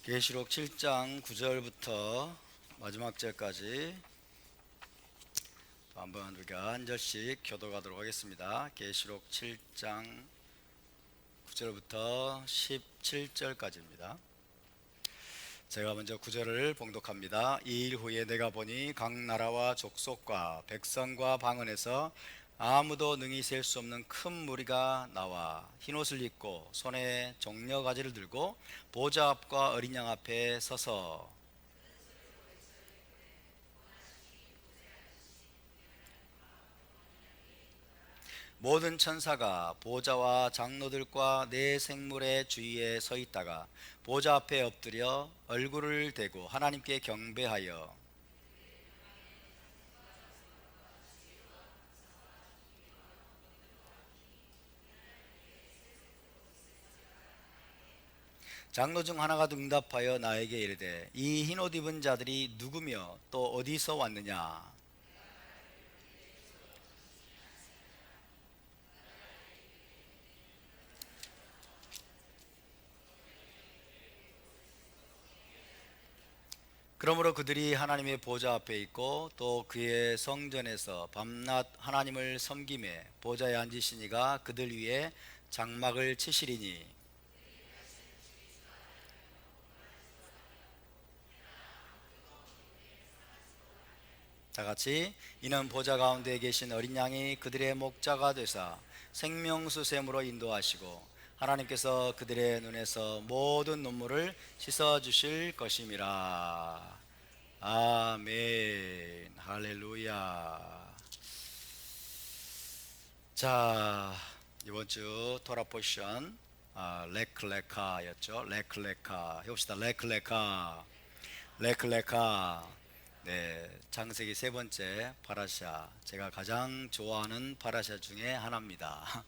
계시록 7장 9절부터 마지막 절까지 한번 우리가 한 절씩 교독하도록 하겠습니다. 계시록 7장 9절부터 17절까지입니다. 제가 먼저 9절을 봉독합니다. 이 일 후에 내가 보니 각 나라와 족속과 백성과 방언에서 아무도 능히 셀 수 없는 큰 무리가 나와 흰옷을 입고 손에 종려가지를 들고 보좌 앞과 어린 양 앞에 서서 모든 천사가 보좌와 장로들과 네 생물의 주위에 서 있다가 보좌 앞에 엎드려 얼굴을 대고 하나님께 경배하여 장로 중 하나가 응답하여 나에게 이르되 이 흰옷 입은 자들이 누구며 또 어디서 왔느냐. 그러므로 그들이 하나님의 보좌 앞에 있고 또 그의 성전에서 밤낮 하나님을 섬기매 보좌에 앉으시니가 그들 위에 장막을 치시리니 다같이 이는 보좌 가운데 계신 어린 양이 그들의 목자가 되사 생명수 샘으로 인도하시고 하나님께서 그들의 눈에서 모든 눈물을 씻어 주실 것임이라. 아멘. 할렐루야. 자, 이번 주 토라 포션 레클레카였죠. 레클레카 해봅시다. 레클레카. 네, 창세기 세 번째 파라샤, 제가 가장 좋아하는 파라샤 중에 하나입니다.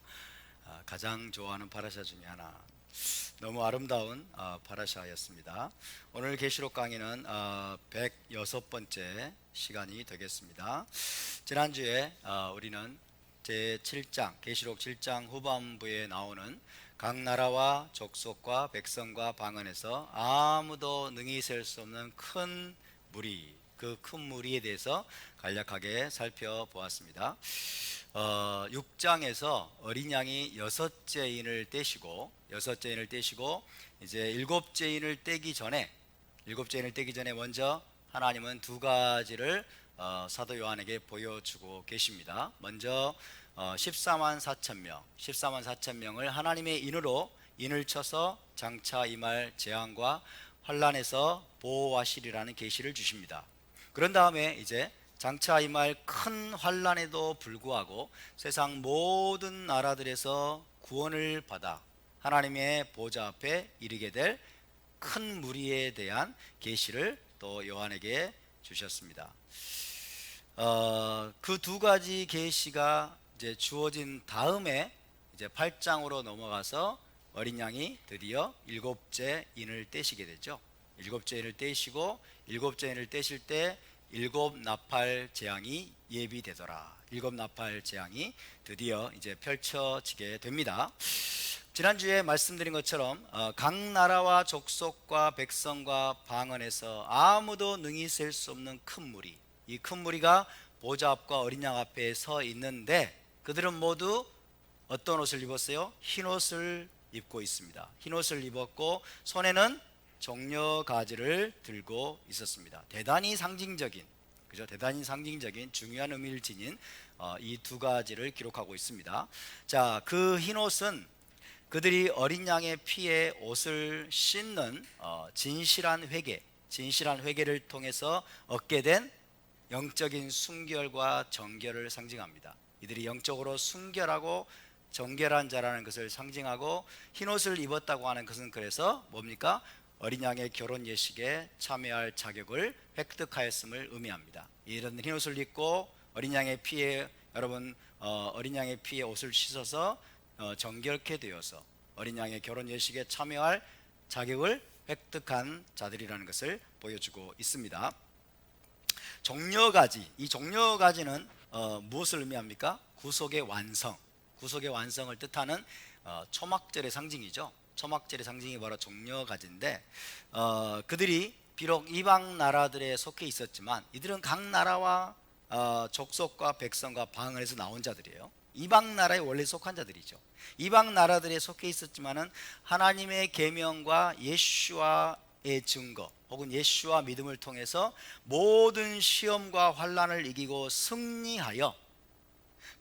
가장 좋아하는 파라샤 중에 하나. 너무 아름다운 파라샤였습니다. 오늘 계시록 강의는 106번째 시간이 되겠습니다. 지난주에 우리는 제7장 계시록 7장 후반부에 나오는 각 나라와 족속과 백성과 방언에서 아무도 능히 셀 수 없는 큰 무리, 그 큰 무리에 대해서 간략하게 살펴보았습니다. 6장에서 어린 양이 여섯째 인을 떼시고 이제 일곱째 인을 떼기 전에 먼저 하나님은 두 가지를 사도 요한에게 보여주고 계십니다. 먼저 14만 4천 명을 하나님의 인을 쳐서 장차 임할 재앙과 환란에서 보호하시리라는 계시를 주십니다. 그런 다음에 이제 장차 임할 큰 환란에도 불구하고 세상 모든 나라들에서 구원을 받아 하나님의 보좌 앞에 이르게 될 큰 무리에 대한 계시를 또 요한에게 주셨습니다. 그 두 가지 계시가 이제 주어진 다음에 이제 8장으로 넘어가서 어린 양이 드디어 일곱째 인을 떼시게 되죠. 일곱째 인을 떼시고 일곱째 인을 떼실 때 일곱 나팔 재앙이 예비되더라. 일곱 나팔 재앙이 드디어 이제 펼쳐지게 됩니다. 지난주에 말씀드린 것처럼 각 나라와 족속과 백성과 방언에서 아무도 능히 셀 수 없는 큰 무리, 이 큰 무리가 보좌 앞과 어린 양 앞에 서 있는데 그들은 모두 어떤 옷을 입었어요? 흰 옷을 입고 있습니다. 흰 옷을 입었고 손에는 종려 가지를 들고 있었습니다. 대단히 상징적인 중요한 의미를 지닌 이 두 가지를 기록하고 있습니다. 자, 그 흰 옷은 그들이 어린 양의 피에 옷을 씻는 진실한 회개를 통해서 얻게 된 영적인 순결과 정결을 상징합니다. 이들이 영적으로 순결하고 정결한 자라는 것을 상징하고 흰옷을 입었다고 하는 것은 그래서 뭡니까? 어린 양의 결혼 예식에 참여할 자격을 획득하였음을 의미합니다. 이런 흰옷을 입고 어린 양의 피에 어린 양의 피에 옷을 씻어서 정결케 되어서 어린 양의 결혼 예식에 참여할 자격을 획득한 자들이라는 것을 보여주고 있습니다. 종려가지, 이 종려가지는 무엇을 의미합니까? 구속의 완성을 뜻하는 초막절의 상징이죠. 초막절의 상징이 바로 종려가지인데 그들이 비록 이방 나라들에 속해 있었지만 이들은 각 나라와 족속과 백성과 방언에서 나온 자들이에요. 이방 나라에 원래 속한 자들이죠. 이방 나라들에 속해 있었지만은 하나님의 계명과 예수와의 증거 혹은 예수와 믿음을 통해서 모든 시험과 환난을 이기고 승리하여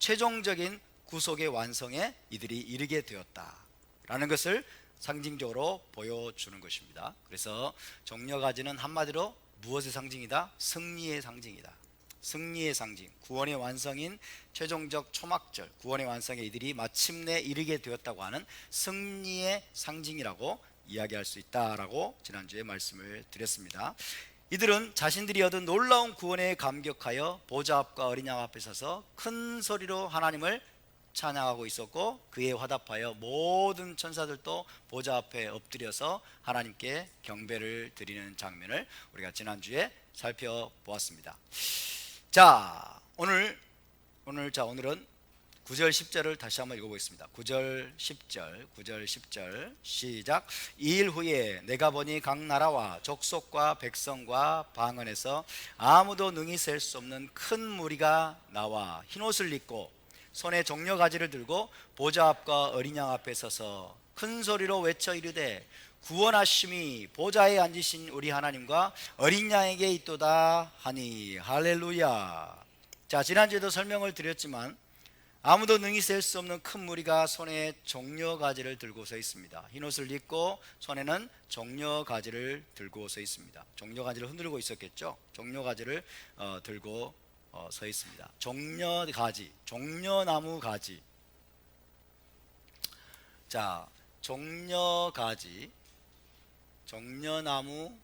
최종적인 구속의 완성에 이들이 이르게 되었다라는 것을 상징적으로 보여주는 것입니다. 그래서 종려가지는 한마디로 무엇의 상징이다? 승리의 상징이다. 승리의 상징, 구원의 완성인 최종적 초막절, 구원의 완성에 이들이 마침내 이르게 되었다고 하는 승리의 상징이라고 이야기할 수 있다라고 지난주에 말씀을 드렸습니다. 이들은 자신들이 얻은 놀라운 구원에 감격하여 보좌 앞과 어린 양 앞에 서서 큰 소리로 하나님을 찬양하고 있었고, 그에 화답하여 모든 천사들도 보좌 앞에 엎드려서 하나님께 경배를 드리는 장면을 우리가 지난주에 살펴보았습니다. 자, 오늘은 9절 10절을 다시 한번 읽어보겠습니다. 9절 10절 시작. 2일 후에 내가 보니 각 나라와 족속과 백성과 방언에서 아무도 능히 셀 수 없는 큰 무리가 나와 흰옷을 입고 손에 종려가지를 들고 보좌 앞과 어린 양 앞에 서서 큰 소리로 외쳐 이르되 구원하심이 보좌에 앉으신 우리 하나님과 어린 양에게 있도다 하니 할렐루야. 자, 지난주에도 설명을 드렸지만 아무도 능히 셀 수 없는 큰 무리가 손에 종려가지를 들고 서 있습니다. 흰옷을 입고 손에는 종려가지를 들고 서 있습니다. 종려가지를 흔들고 있었겠죠. 종려가지를 들고 서 있습니다. 종려가지, 종려나무 가지. 자, 종려가지, 종려나무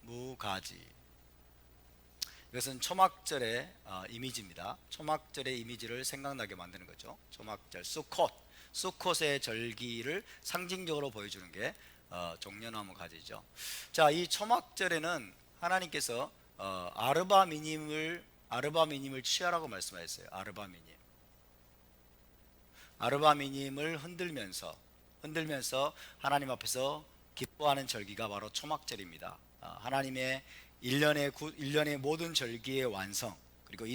무가지. 이것은 초막절의 이미지입니다. 초막절의 이미지를 생각나게 만드는 거죠. 초막절, 수콧의 절기를 상징적으로 보여주는 게 종려나무 가지죠. 자, 이 초막절에는 하나님께서 아르바미님을 취하라고 말씀하셨어요. 아르바미님을 흔들면서 하나님 앞에서 기뻐하는 절기가 바로 초막절입니다. 하나님의 1년의 모든 절기의 완성, 그리고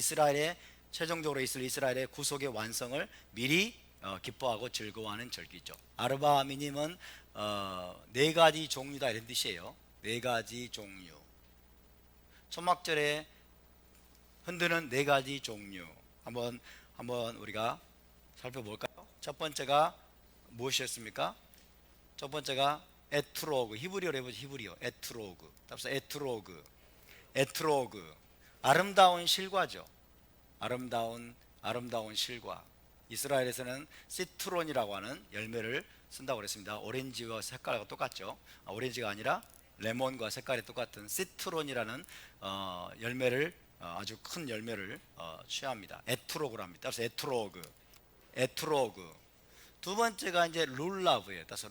최종적으로 있을 이스라엘의 구속의 완성을 미리 기뻐하고 즐거워하는 절기죠. 아르바미님은 4가지 종류다 이런 뜻이에요. 4가지 종류. 초막절에 흔드는 4가지 종류 한번 우리가 살펴볼까요? 첫 번째가 무엇이었습니까? 첫 번째가 에트로그, 히브리어로 해보죠. 히브리어 에트로그. 답사 에트로그. 아름다운 실과죠. 아름다운 실과. 이스라엘에서는 시트론이라고 하는 열매를 쓴다고 그랬습니다. 오렌지와 색깔과 똑같죠. 오렌지가 아니라 레몬과 색깔이 똑같은 시트론이라는 열매를 아주 큰 열매를 취합니다. 에트로그로 합니다. 그래서 에트로그. 두 번째가 이제 룰라브예요. 그래서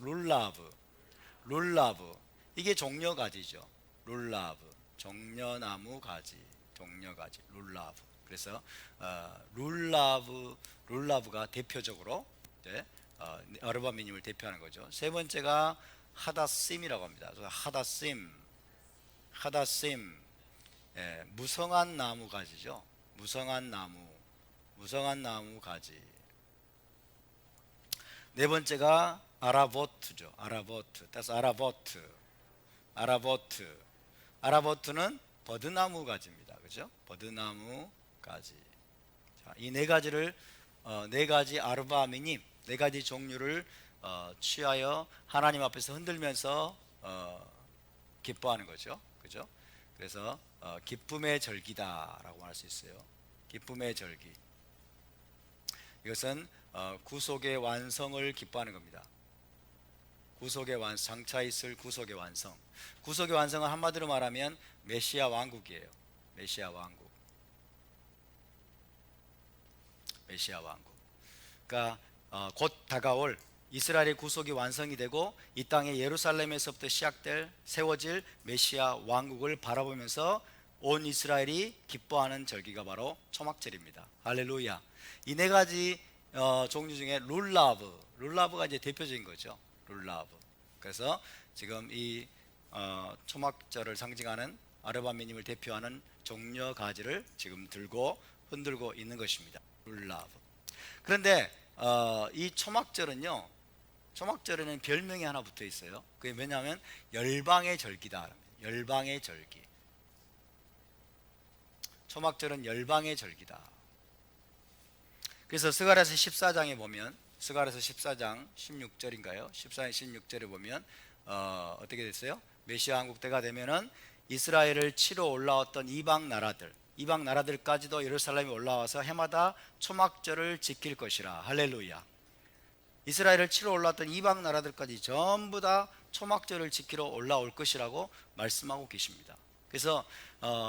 룰라브. 이게 종려가지죠. 룰라브. 종려나무 가지. 종려가지. 룰라브. 그래서 룰라브가 대표적으로 아르바미님을 대표하는 거죠. 세 번째가 하다심이라고 합니다. 하다심. 무성한 나무 가지죠. 무성한 나무 가지. 네 번째가 아라보트죠. 그래서 아라보트는 버드나무 가지입니다. 그죠? 버드나무 가지. 자, 이 4가지를 4가지 아르바미님, 4가지 종류를 취하여 하나님 앞에서 흔들면서 기뻐하는 거죠. 그죠? 그래서 기쁨의 절기다라고 할 수 있어요. 기쁨의 절기. 이것은 구속의 완성을 기뻐하는 겁니다. 장차 있을 구속의 완성. 구속의 완성은 한마디로 말하면 메시아 왕국이에요. 메시아 왕국. 그러니까 곧 다가올 이스라엘의 구속이 완성이 되고 이 땅의 예루살렘에서부터 세워질 메시아 왕국을 바라보면서 온 이스라엘이 기뻐하는 절기가 바로 초막절입니다. 할렐루야. 이 4가지 종류 중에 룰라브가 이제 대표적인 거죠. 룰라브. 그래서 지금 이 초막절을 상징하는 아르바미님을 대표하는 종려 가지를 지금 들고 흔들고 있는 것입니다. 룰라브. 그런데 이 초막절은요, 초막절에는 별명이 하나 붙어 있어요. 그게 뭐냐면 열방의 절기다. 열방의 절기. 초막절은 열방의 절기다. 그래서 스가랴서 14장에 보면, 스가랴서 14장 16절인가요? 14장 16절에 보면 어떻게 됐어요? 메시아 왕국 때가 되면은 이스라엘을 치러 올라왔던 이방 나라들까지도 예루살렘에 올라와서 해마다 초막절을 지킬 것이라. 할렐루야. 이스라엘을 치러 올라왔던 이방 나라들까지 전부 다 초막절을 지키러 올라올 것이라고 말씀하고 계십니다. 그래서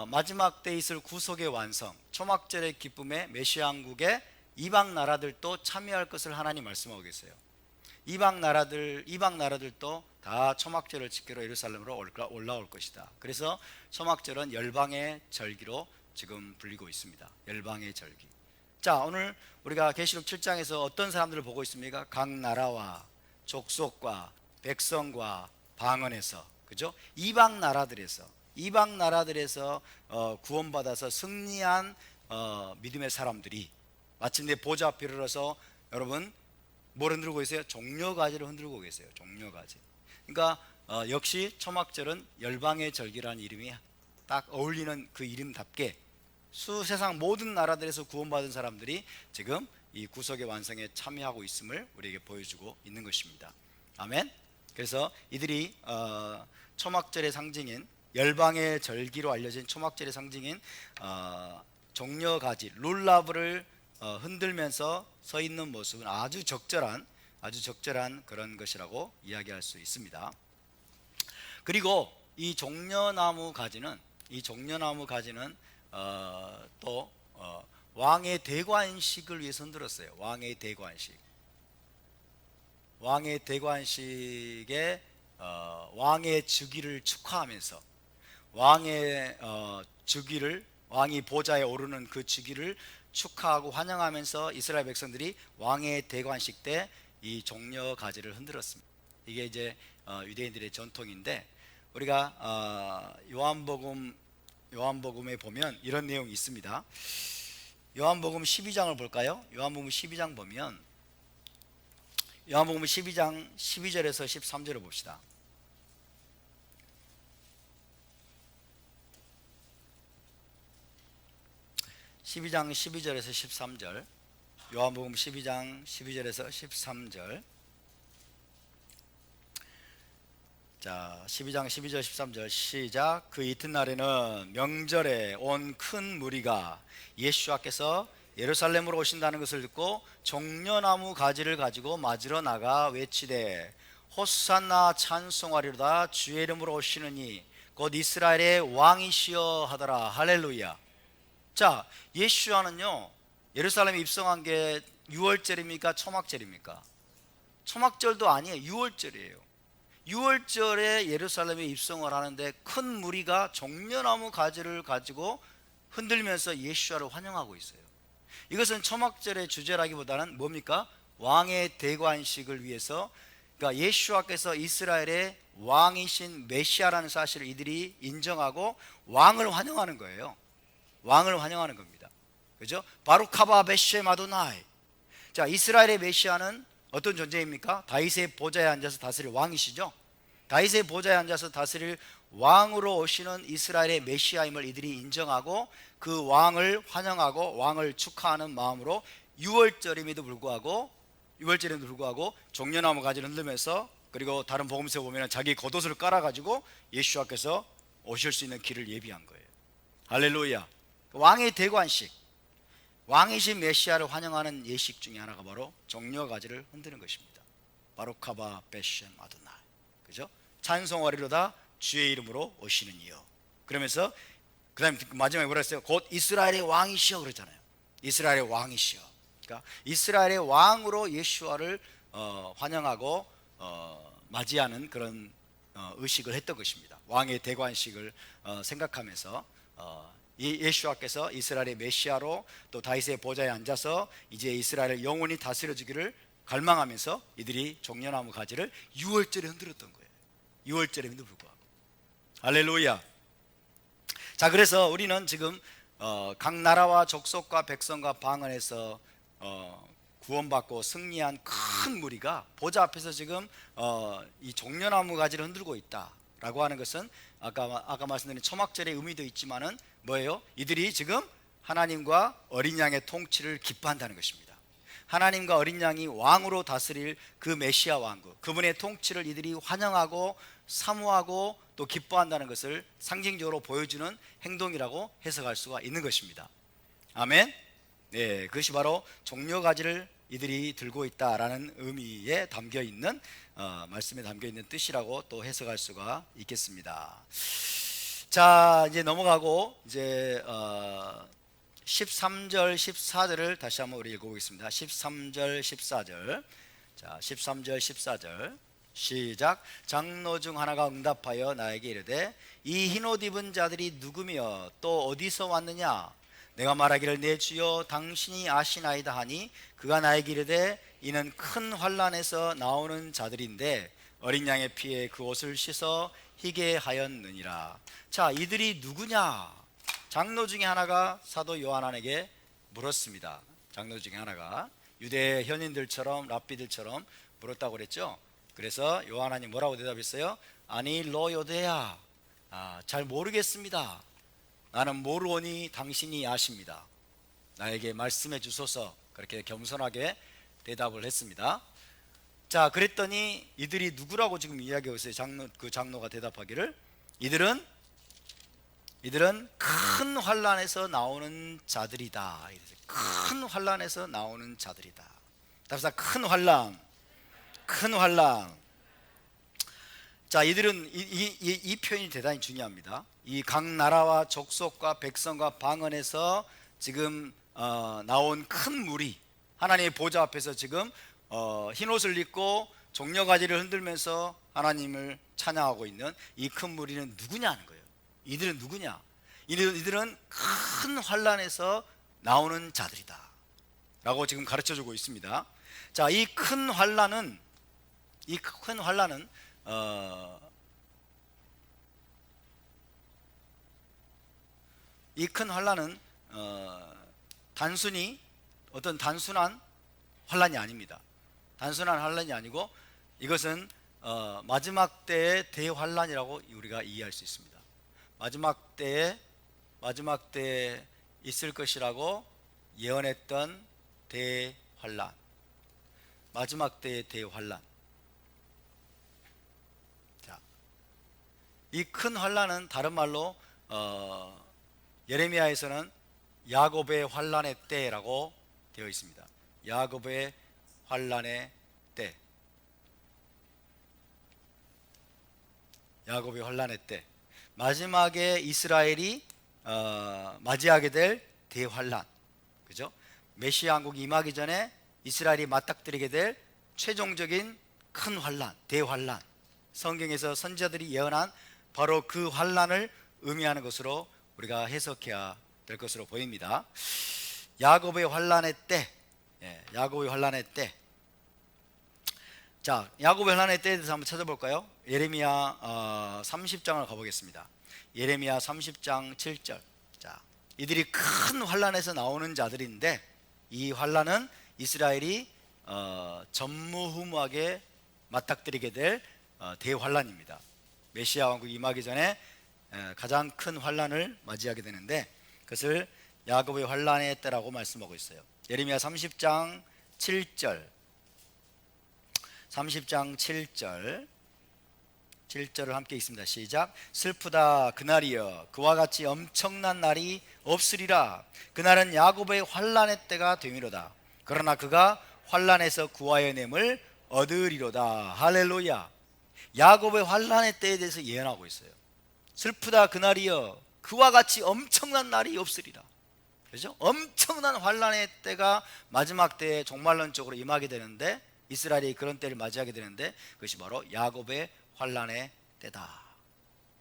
마지막 때 있을 구속의 완성, 초막절의 기쁨에 메시아 왕국에 이방 나라들도 참여할 것을 하나님 말씀하고 계세요. 이방 나라들도 다 초막절을 지키러 예루살렘으로 올라올 것이다. 그래서 초막절은 열방의 절기로 지금 불리고 있습니다. 열방의 절기. 자, 오늘 우리가 계시록 7장에서 어떤 사람들을 보고 있습니까? 각 나라와 족속과 백성과 방언에서, 그죠? 이방 나라들에서 구원받아서 승리한 믿음의 사람들이 마침내 보좌 앞에 이르러서, 여러분 뭘 흔들고 계세요? 종려가지를 흔들고 계세요. 종려가지. 그러니까 역시 초막절은 열방의 절기라는 이름이 딱 어울리는 그 이름답게 세상 모든 나라들에서 구원받은 사람들이 지금 이 구속의 완성에 참여하고 있음을 우리에게 보여주고 있는 것입니다. 아멘. 그래서 이들이 초막절의 상징인, 열방의 절기로 알려진 초막절의 상징인 종려가지 룰라브를 흔들면서 서 있는 모습은 아주 적절한 그런 것이라고 이야기할 수 있습니다. 그리고 이 종려나무 가지는 또 왕의 대관식을 위해서 흔들었어요. 왕의 대관식에 왕의 즉위를 축하하면서 왕이 보좌에 오르는 그 즉위를 축하하고 환영하면서 이스라엘 백성들이 왕의 대관식 때 이 종려 가지를 흔들었습니다. 이게 이제 유대인들의 전통인데, 우리가 요한복음에 보면 이런 내용이 있습니다. 요한복음 12장을 볼까요? 요한복음 12장 보면, 요한복음 12장 12절에서 13절을 봅시다. (12장 12절에서 13절) 요한복음 12장 12절에서 13절. 자, 12장 12절 13절 시작. 그 이튿날에는 명절에 온 큰 무리가 예수께서 예루살렘으로 오신다는 것을 듣고 종려나무 가지를 가지고 맞으러 나가 외치되 호산나 찬송하리로다 주의 이름으로 오시느니 곧 이스라엘의 왕이시여 하더라. 할렐루야. 자, 예수와는요 예루살렘에 입성한 게 6월절입니까? 초막절입니까? 초막절도 아니에요. 6월절이에요. 6월절에 예루살렘에 입성을 하는데 큰 무리가 종려나무 가지를 가지고 흔들면서 예수와를 환영하고 있어요. 이것은 초막절의 주제라기보다는 뭡니까? 왕의 대관식을 위해서, 그러니까 예수와께서 이스라엘의 왕이신 메시아라는 사실을 이들이 인정하고 왕을 환영하는 거예요. 왕을 환영하는 겁니다. 그죠? 바루카바 베쉐 마도나이. 자, 이스라엘의 메시아는 어떤 존재입니까? 다윗의 보좌에 앉아서 다스릴 왕이시죠. 다윗의 보좌에 앉아서 다스릴 왕으로 오시는 이스라엘의 메시아임을 이들이 인정하고 그 왕을 환영하고 왕을 축하하는 마음으로 6월절임에도 불구하고 종려나무 가지를 흔들면서, 그리고 다른 복음서에 보면 자기 겉옷을 깔아가지고 예수와께서 오실 수 있는 길을 예비한 거예요. 할렐루야. 왕의 대관식, 왕이신 메시아를 환영하는 예식 중에 하나가 바로 종려가지를 흔드는 것입니다. 바루카바 베셴 아도나이. 그죠? 찬송하리로다 주의 이름으로 오시는 이여. 그러면서 그 다음에 마지막에 뭐라 했어요? 곧 이스라엘의 왕이시여 그랬잖아요. 이스라엘의 왕이시여. 그러니까 이스라엘의 왕으로 예수와를 환영하고 맞이하는 그런 의식을 했던 것입니다. 왕의 대관식을 생각하면서 예수와께서 이스라엘의 메시아로 또 다윗의 보좌에 앉아서 이제 이스라엘을 영원히 다스려 주기를 갈망하면서 이들이 종려나무 가지를 유월절에 흔들었던 거예요. 유월절에도 불구하고. 할렐루야. 자, 그래서 우리는 지금 각 나라와 족속과 백성과 방언에서 구원받고 승리한 큰 무리가 보좌 앞에서 지금 이 종려나무 가지를 흔들고 있다라고 하는 것은 아까 말씀드린 초막절의 의미도 있지만은 뭐예요? 이들이 지금 하나님과 어린 양의 통치를 기뻐한다는 것입니다. 하나님과 어린 양이 왕으로 다스릴 그 메시아 왕국, 그분의 통치를 이들이 환영하고 사모하고 또 기뻐한다는 것을 상징적으로 보여주는 행동이라고 해석할 수가 있는 것입니다. 아멘. 네, 그것이 바로 종려가지를 이들이 들고 있다라는 의미에 담겨 있는 말씀에 담겨 있는 뜻이라고 또 해석할 수가 있겠습니다. 자, 이제 넘어가고 이제 13절 14절을 다시 한번 우리 읽어보겠습니다. 13절 14절. 자, 13절 14절 시작. 장로 중 하나가 응답하여 나에게 이르되 이 흰옷 입은 자들이 누구며 또 어디서 왔느냐? 내가 말하기를 내 주여 당신이 아시나이다 하니 그가 나에게 이르되 이는 큰 환난에서 나오는 자들인데 어린 양의 피에 그 옷을 씻어 희게 하였느니라. 자, 이들이 누구냐? 장로 중에 하나가 사도 요한에게 물었습니다. 장로 중에 하나가 유대 현인들처럼 랍비들처럼 물었다고 그랬죠. 그래서 요한이 뭐라고 대답했어요? 아니 로요데야, 잘 모르겠습니다. 나는 모르오니 당신이 아십니다. 나에게 말씀해 주소서. 그렇게 겸손하게 대답을 했습니다. 자, 그랬더니 이들이 누구라고 지금 이야기하고 있어요. 그 장로가 대답하기를 이들은 큰 환난에서 나오는 자들이다. 큰 환난에서 나오는 자들이다. 답사 큰 환난. 자, 이들은 이 표현이 대단히 중요합니다. 이 각 나라와 족속과 백성과 방언에서 지금 나온 큰 무리, 하나님의 보좌 앞에서 지금 흰옷을 입고 종려가지를 흔들면서 하나님을 찬양하고 있는 이 큰 무리는 누구냐는 거예요. 이들은 누구냐? 이들은 큰 환난에서 나오는 자들이다 라고 지금 가르쳐주고 있습니다. 자, 이 큰 환난은 단순히 어떤 단순한 환난이 아닙니다. 단순한 환난이 아니고 이것은 마지막 때의 대환난이라고 우리가 이해할 수 있습니다. 마지막 때에 있을 것이라고 예언했던 대환난, 마지막 때의 대환난. 자, 이 큰 환난은 다른 말로 예레미야에서는 야곱의 환난의 때라고 되어 있습니다. 야곱의 환난의 때. 야곱의 환난의 때. 마지막에 이스라엘이 맞이하게 될 대환난, 그죠? 메시아 왕국이 임하기 전에 이스라엘이 맞닥뜨리게 될 최종적인 큰 환난, 대환난, 성경에서 선지자들이 예언한 바로 그 환난을 의미하는 것으로 우리가 해석해야 될 것으로 보입니다. 야곱의 환난의 때, 야곱의 환난의 때. 자, 야곱의 환난의 때에 대해서 한번 찾아볼까요? 예레미야 30장을 가보겠습니다. 예레미야 30장 7절. 자, 이들이 큰 환난에서 나오는 자들인데 이 환난은 이스라엘이 전무후무하게 맞닥뜨리게 될 대환난입니다. 메시아 왕국이 임하기 전에 가장 큰 환난을 맞이하게 되는데 그것을 야곱의 환난의 때라고 말씀하고 있어요. 예레미야 30장 7절. 30장 7절을 함께 읽습니다. 시작. 슬프다 그날이여 그와 같이 엄청난 날이 없으리라. 그날은 야곱의 환난의 때가 되미로다. 그러나 그가 환난에서 구하여냄을 얻으리로다. 할렐루야. 야곱의 환난의 때에 대해서 예언하고 있어요. 슬프다 그날이여 그와 같이 엄청난 날이 없으리라. 그렇죠? 엄청난 환난의 때가 마지막 때에 종말론적으로 임하게 되는데 이스라엘이 그런 때를 맞이하게 되는데 그것이 바로 야곱의 환난의 때다.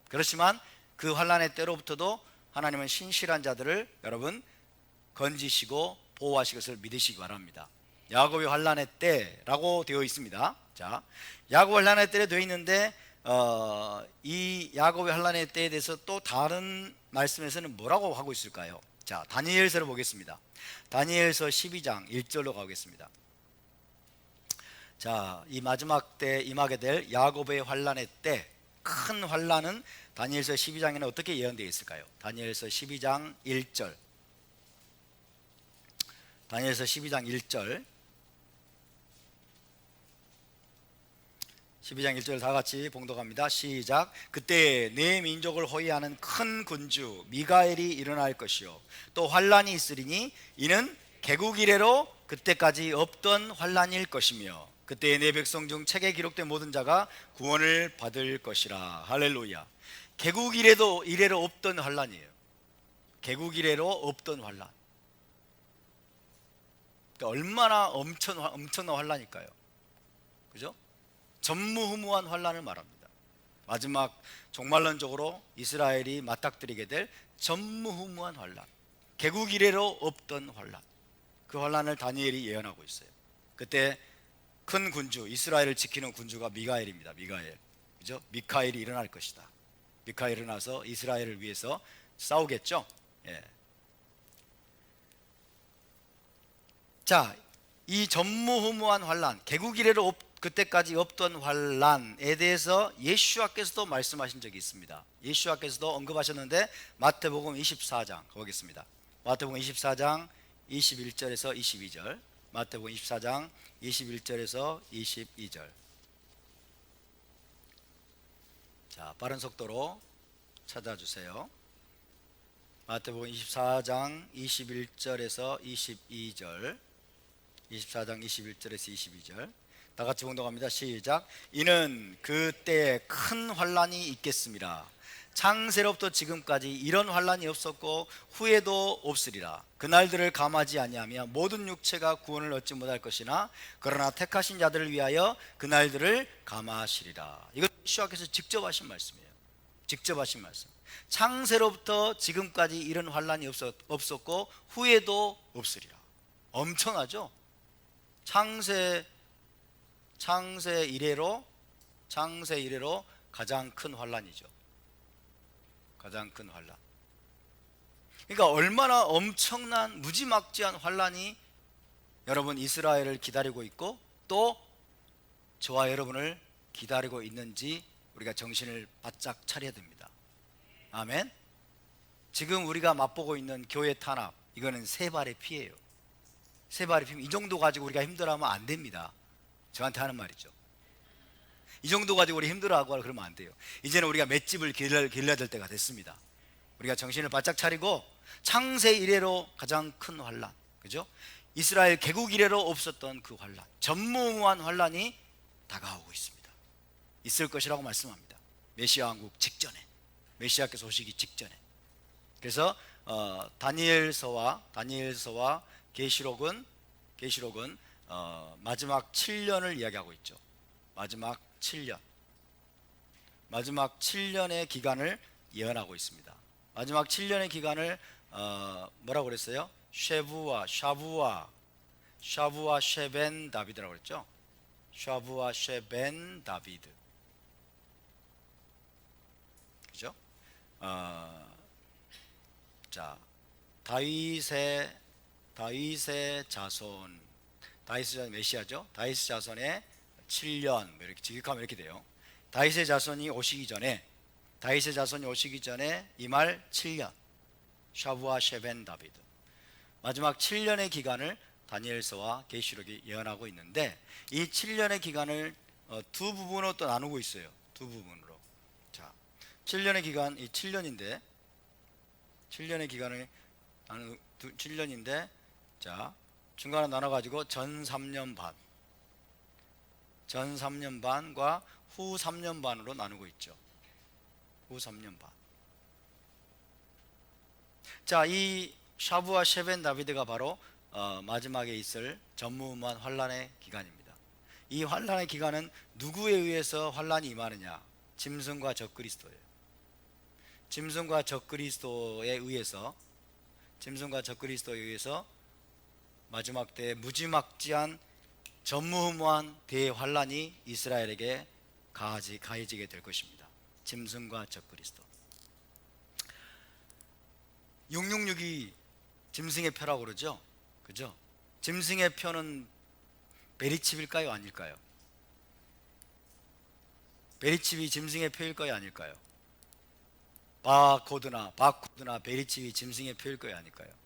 그렇지만 그 환난의 때로부터도 하나님은 신실한 자들을 여러분 건지시고 보호하실 것을 믿으시기 바랍니다. 야곱의 환란의 때라고 되어 있습니다. 자, 야곱 환란의 때에 되어 있는데 이 야곱의 환란의 때에 대해서 또 다른 말씀에서는 뭐라고 하고 있을까요? 자, 다니엘서를 보겠습니다. 다니엘서 12장 1절로 가겠습니다. 자, 이 마지막 때 임하게 될 야곱의 환란의 때, 큰 환란은 다니엘서 12장에는 어떻게 예언되어 있을까요? 다니엘서 12장 1절. 다니엘서 12장 1절. 12장 1절 다 같이 봉독합니다. 시작. 그때 내 민족을 호위하는 큰 군주 미가엘이 일어날 것이요 또 환란이 있으리니 이는 개국 이래로 그때까지 없던 환란일 것이며 그때 내 백성 중 책에 기록된 모든 자가 구원을 받을 것이라. 할렐루야. 개국 이래로 없던 환란이에요. 개국 이래로 없던 환란. 그러니까 얼마나 엄청난 환란일까요? 그죠? 전무후무한 환란을 말합니다. 마지막 종말론적으로 이스라엘이 맞닥뜨리게 될 전무후무한 환란, 개국 이래로 없던 환란, 그 환란을 다니엘이 예언하고 있어요. 그때 큰 군주, 이스라엘을 지키는 군주가 미가엘입니다. 미가엘, 그죠? 미카엘이 일어날 것이다. 미카엘이 일어나서 이스라엘을 위해서 싸우겠죠. 예. 자, 이 전무후무한 환란, 개국 이래로 그때까지 없던 환란에 대해서 예수와께서도 말씀하신 적이 있습니다. 예수와께서도 언급하셨는데 마태복음 24장 보겠습니다. 마태복음 24장 21절에서 22절. 마태복음 24장 21절에서 22절. 자, 빠른 속도로 찾아주세요. 마태복음 24장 21절에서 22절. 24장 21절에서 22절. 다 같이 봉독합니다. 시작. 이는 그때에 큰 환란이 있겠습니다. 창세로부터 지금까지 이런 환란이 없었고 후에도 없으리라. 그날들을 감하지 아니하며 모든 육체가 구원을 얻지 못할 것이나 그러나 택하신 자들을 위하여 그날들을 감하시리라. 이것 예수께서 직접 하신 말씀이에요. 직접 하신 말씀. 창세로부터 지금까지 이런 환란이 없었고 후에도 없으리라. 엄청나죠? 창세 이래로 가장 큰 환란이죠. 가장 큰 환란. 그러니까 얼마나 엄청난 무지막지한 환란이 여러분 이스라엘을 기다리고 있고 또 저와 여러분을 기다리고 있는지 우리가 정신을 바짝 차려야 됩니다. 아멘. 지금 우리가 맛보고 있는 교회 탄압, 이거는 세 발의 피예요. 세 발의 피. 이 정도 가지고 우리가 힘들어하면 안 됩니다. 저한테 하는 말이죠. 이 정도 가지고 우리 힘들어하고 그러면 안 돼요. 이제는 우리가 맷집을 길러야 될 때가 됐습니다. 우리가 정신을 바짝 차리고 창세 이래로 가장 큰 환란, 그죠? 이스라엘 개국 이래로 없었던 그 환란, 전무후무한 환란이 다가오고 있습니다. 있을 것이라고 말씀합니다. 메시아 왕국 직전에, 메시아께서 오시기 직전에. 그래서 다니엘서와 계시록은 마지막 7년을 이야기하고 있죠. 마지막 7년의 기간을 예언하고 있습니다. 마지막 7년의 기간을 뭐라고 그랬어요? 샤부아 쉐벤 다비드라고 그랬죠. 샤부아 쉐벤 다비드, 그죠? 자, 다윗의 자손, 메시아죠. 다윗의 자손의 7년, 이렇게 직역하면 이렇게 돼요. 다윗의 자손이 오시기 전에 이 말 7년, 샤부아 쉐벤 다비드. 마지막 7년의 기간을 다니엘서와 계시록이 예언하고 있는데 이 7년의 기간을 두 부분으로 또 나누고 있어요. 두 부분으로. 자, 7년의 기간, 이 7년인데 7년의 기간을 7년인데 자, 중간에 나눠가지고 전 3년 반과 후 3년 반으로 나누고 있죠. 후 3년 반. 자, 이 샤부아 쉐벤 다비드가 바로 마지막에 있을 전무후무한 환란의 기간입니다. 이 환란의 기간은 누구에 의해서 환란이 임하느냐? 짐승과 적그리스도예요. 짐승과 적그리스도에 의해서 마지막 때에 무지막지한 전무후무한 대환란이 이스라엘에게 가해지게 될 것입니다. 짐승과 적그리스도. 666이 짐승의 표라고 그러죠. 그죠? 짐승의 표는 베리칩일까요, 아닐까요? 베리칩이 짐승의 표일까요, 아닐까요? 바코드나 베리칩이 짐승의 표일까요, 아닐까요?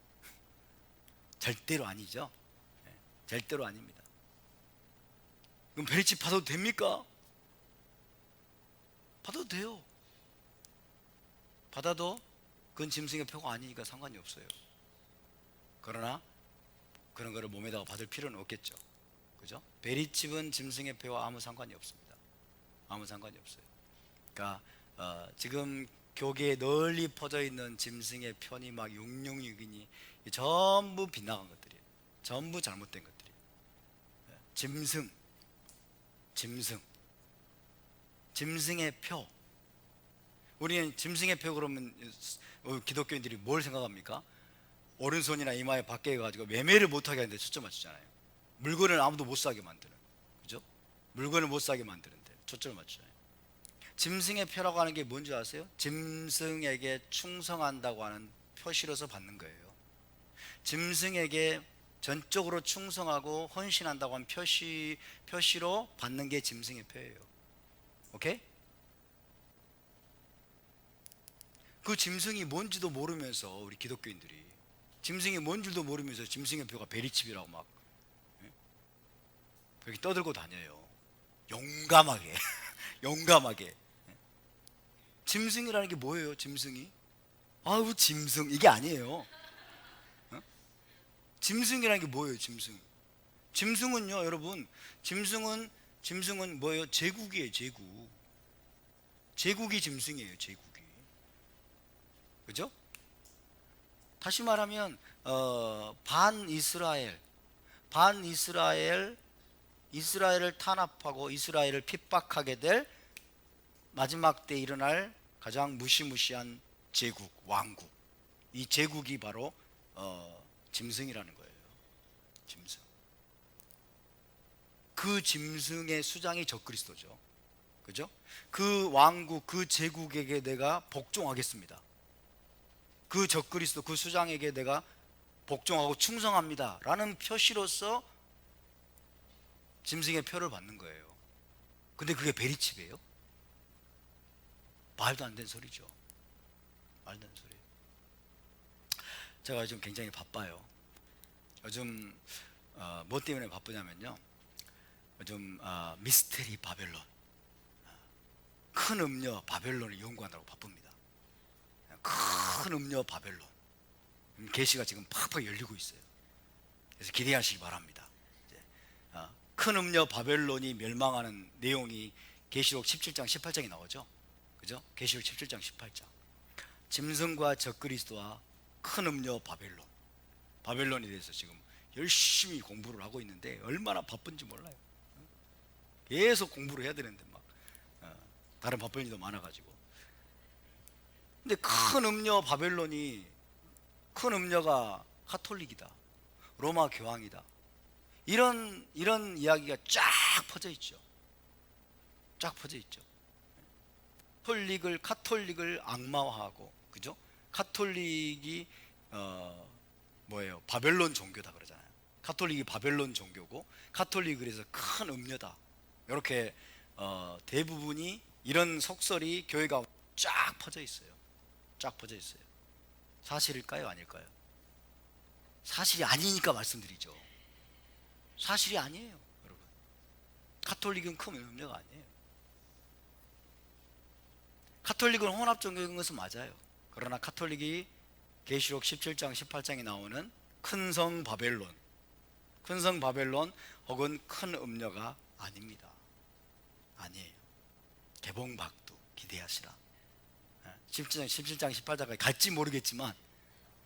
절대로 아니죠. 네, 절대로 아닙니다. 그럼 베리칩 받아도 됩니까? 받아도 돼요. 받아도 그건 짐승의 표가 아니니까 상관이 없어요. 그러나 그런 거를 몸에다가 받을 필요는 없겠죠. 그죠? 베리칩은 짐승의 표와 아무 상관이 없습니다. 아무 상관이 없어요. 그러니까 지금 교계에 널리 퍼져 있는 짐승의 편이 막 666이니 전부 빗나간 것들이에요. 전부 잘못된 것들이에요. 짐승의 표. 우리는 짐승의 표 그러면 기독교인들이 뭘 생각합니까? 오른손이나 이마에 받게 해가지고 매매를 못하게 하는데 초점 맞추잖아요. 물건을 아무도 못 사게 만드는, 그죠? 물건을 못 사게 만드는데 초점을 맞추잖아요. 짐승의 표라고 하는 게 뭔지 아세요? 짐승에게 충성한다고 하는 표시로서 받는 거예요. 짐승에게 전적으로 충성하고 헌신한다고 하는 표시로 받는 게 짐승의 표예요. 오케이? 그 짐승이 뭔지도 모르면서 우리 기독교인들이 짐승이 뭔 줄도 모르면서 짐승의 표가 베리칩이라고 막 그렇게 떠들고 다녀요. 용감하게 용감하게. 짐승이라는 게 뭐예요? 짐승이? 아우 짐승, 이게 아니에요. 짐승이라는 게 뭐예요? 짐승은요 여러분, 짐승은 뭐예요? 제국이에요. 제국이 짐승이에요. 제국이. 그죠? 다시 말하면 이스라엘을 탄압하고 이스라엘을 핍박하게 될 마지막 때 일어날 가장 무시무시한 제국, 왕국. 이 제국이 바로 짐승이라는 거예요. 짐승. 그 짐승의 수장이 적그리스도죠. 그죠? 그 왕국, 그 제국에게 내가 복종하겠습니다. 그 적그리스도, 그 수장에게 내가 복종하고 충성합니다 라는 표시로서 짐승의 표를 받는 거예요. 근데 그게 베리칩이에요? 말도 안 되는 소리죠. 말도 안 되는 소리. 제가 요즘 굉장히 바빠요. 요즘 뭐 때문에 바쁘냐면요, 요즘 미스테리 바벨론, 큰 음녀 바벨론을 연구하느라고 바쁩니다. 큰 음녀 바벨론 계시가 지금 팍팍 열리고 있어요. 그래서 기대하시기 바랍니다. 큰 음녀 바벨론이 멸망하는 내용이 계시록 17장 18장에 나오죠. 그죠? 계시록 17장 18장. 짐승과 적그리스도와 큰 음녀 바벨론에 대해서 지금 열심히 공부를 하고 있는데 얼마나 바쁜지 몰라요. 계속 공부를 해야 되는데 막 다른 바쁜 일도 많아가지고. 근데 큰 음녀가 카톨릭이다, 로마 교황이다, 이런 이야기가 쫙 퍼져 있죠. 쫙 퍼져 있죠. 카톨릭을 악마화하고, 그죠? 카톨릭이 뭐예요? 바벨론 종교다 그러잖아요. 카톨릭이 바벨론 종교고 카톨릭이 그래서 큰 음녀다. 이렇게 대부분이 이런 속설이 교회가 쫙 퍼져 있어요. 쫙 퍼져 있어요. 사실일까요, 아닐까요? 사실이 아니니까 말씀드리죠. 사실이 아니에요, 여러분. 카톨릭은 큰 음녀가 아니에요. 카톨릭은 혼합 종교인 것은 맞아요. 그러나 카톨릭이 계시록 17장 18장에 나오는 큰 성 바벨론 혹은 큰 음녀가 아닙니다. 아니에요. 개봉박두 기대하시라. 17장 18장까지 갈지 모르겠지만,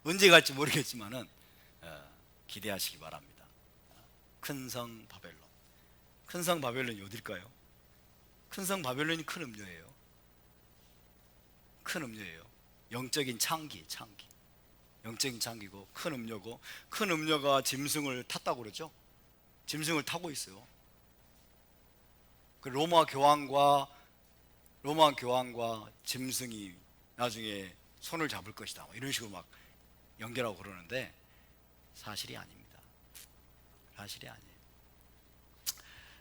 언제 갈지 모르겠지만은 기대하시기 바랍니다. 큰 성 바벨론이 어딜까요? 큰 성 바벨론이 큰 음녀예요. 큰 음녀예요. 영적인 창기. 영적인 창기고 큰 음료고, 큰 음료가 짐승을 탔다고 그러죠. 짐승을 타고 있어요. 그 로마 교황과 짐승이 나중에 손을 잡을 것이다, 뭐 이런 식으로 막 연결하고 그러는데 사실이 아닙니다. 사실이 아니에요.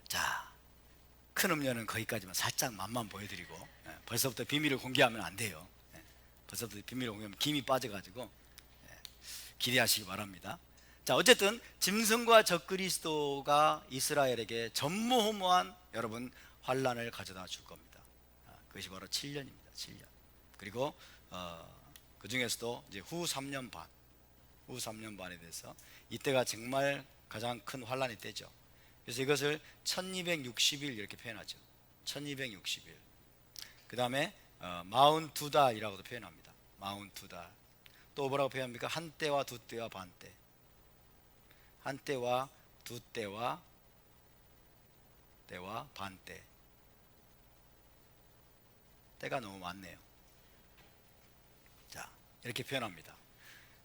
자, 큰 음료는 거기까지만 살짝 맛만 보여드리고, 벌써부터 비밀을 공개하면 안 돼요. 벌써부터 비밀을 공개하면 김이 빠져가지고 기대하시기 바랍니다. 자, 어쨌든 짐승과 적그리스도가 이스라엘에게 전무후무한 여러분 환란을 가져다 줄 겁니다. 그것이 바로 7년입니다. 7년. 그리고 그 중에서도 이제 후 3년 반에 대해서 이때가 정말 가장 큰 환란의 때죠. 그래서 이것을 1260일 이렇게 표현하죠. 1260일. 그 다음에 42달이라고도 표현합니다. 42달. 또 뭐라고 표현합니까? 한 때와 두 때와 반 때. 한 때와 두 때와 반 때. 때가 너무 많네요. 자, 이렇게 표현합니다.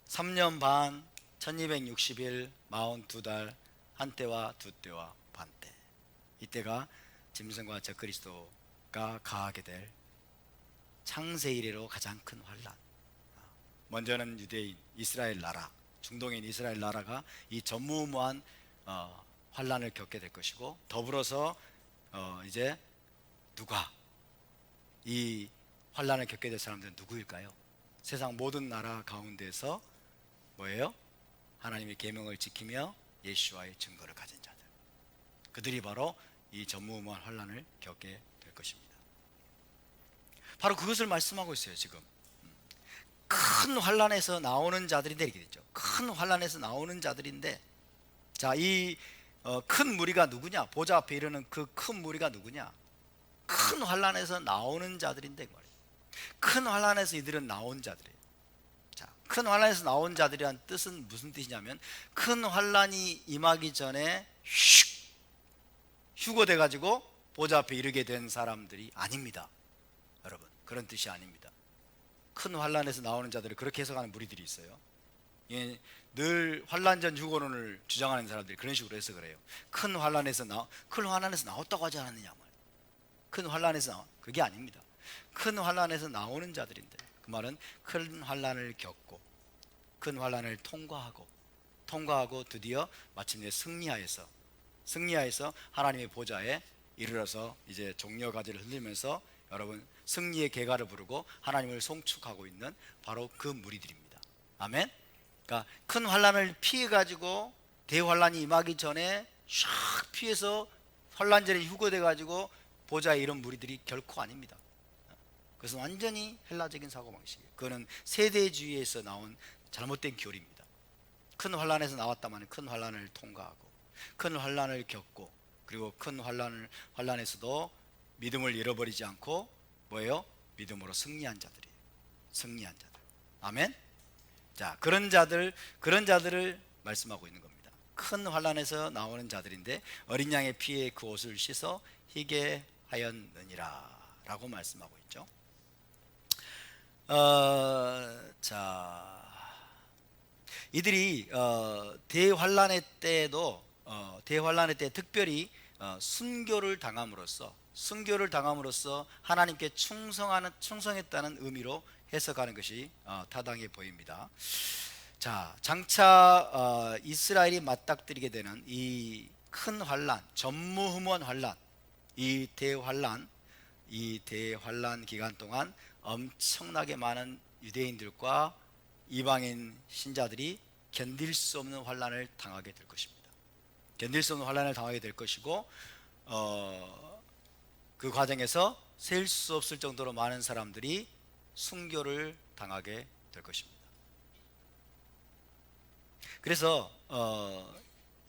3년 반, 1260일, 42달, 한 때와 두 때와 반 때. 이때가 짐승과 적그리스도가 가하게 될 창세 이래로 가장 큰 환란. 먼저는 유대인, 이스라엘 나라, 중동인 이스라엘 나라가 이 전무후무한 환란을 겪게 될 것이고, 더불어서 이제 누가 이 환란을 겪게 될 사람들은 누구일까요? 세상 모든 나라 가운데서 뭐예요? 하나님의 계명을 지키며 예수와의 증거를 가진 자들, 그들이 바로 이 전무후무한 환란을 겪게 될 것입니다. 바로 그것을 말씀하고 있어요. 지금 큰 환란에서 나오는 자들인데, 이렇게 되죠. 큰 환란에서 나오는 자들인데, 자, 이 큰 무리가 누구냐? 보좌 앞에 이르는 그 큰 무리가 누구냐? 큰 환란에서 나오는 자들인데, 큰 환란에서 이들은 나온 자들이에요. 자, 큰 환란에서 나온 자들이란 뜻은 무슨 뜻이냐면, 큰 환란이 임하기 전에 휴거돼 가지고 보좌 앞에 이르게 된 사람들이 아닙니다. 여러분, 그런 뜻이 아닙니다. 큰 환란에서 나오는 자들을 그렇게 해석하는 무리들이 있어요. 늘 환란 전 휴거론을 주장하는 사람들이 그런 식으로 해서 그래요. 큰 환란에서 나왔다고 하지 않았느냐 말이에요. 큰 환란에서 나온, 그게 아닙니다. 큰 환란에서 나오는 자들인데, 그 말은 큰 환란을 겪고 큰 환란을 통과하고 드디어 마침내 승리하여서 하나님의 보좌에 이르러서 이제 종려 가지를 흔들면서 여러분 승리의 계가를 부르고 하나님을 송축하고 있는 바로 그 무리들입니다. 아멘. 그러니까 큰 환란을 피해 가지고 대환란이 임하기 전에 샥 피해서 환란 전에 휴거돼 가지고 보좌에 이런 무리들이 결코 아닙니다. 그것은 완전히 헬라적인 사고방식이에요. 그거는 세대주의에서 나온 잘못된 교리입니다. 큰 환란에서 나왔다만 큰 환란을 통과하고 큰 환란을 겪고, 그리고 큰 환란에서도 믿음을 잃어버리지 않고 뭐예요? 믿음으로 승리한 자들이에요. 승리한 자들. 아멘. 자, 그런 자들을 말씀하고 있는 겁니다. 큰 환란에서 나오는 자들인데, 어린 양의 피에 그 옷을 씻어 희게 하였느니라 라고 말씀하고 있죠. 자, 이들이 대환란의 때 특별히 순교를 당함으로써 하나님께 충성했다는 의미로 해석하는 것이 타당해 보입니다. 자, 장차 이스라엘이 맞닥뜨리게 되는 이 큰 환란, 전무후무한 환란, 이 대환란 기간 동안 엄청나게 많은 유대인들과 이방인 신자들이 견딜 수 없는 환란을 당하게 될 것입니다. 견딜 수 없는 환란을 당하게 될 것이고, 그 과정에서 셀 수 없을 정도로 많은 사람들이 순교를 당하게 될 것입니다. 그래서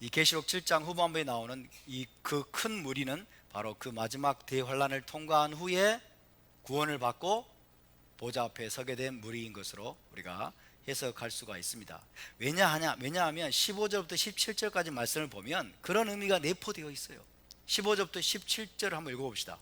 이 계시록 7장 후반부에 나오는 이 그 큰 무리는 바로 그 마지막 대환란을 통과한 후에 구원을 받고 보좌 앞에 서게 된 무리인 것으로 우리가 해석할 수가 있습니다. 왜냐하면 15절부터 17절까지 말씀을 보면 그런 의미가 내포되어 있어요. 15절부터 17절을 한번 읽어봅시다.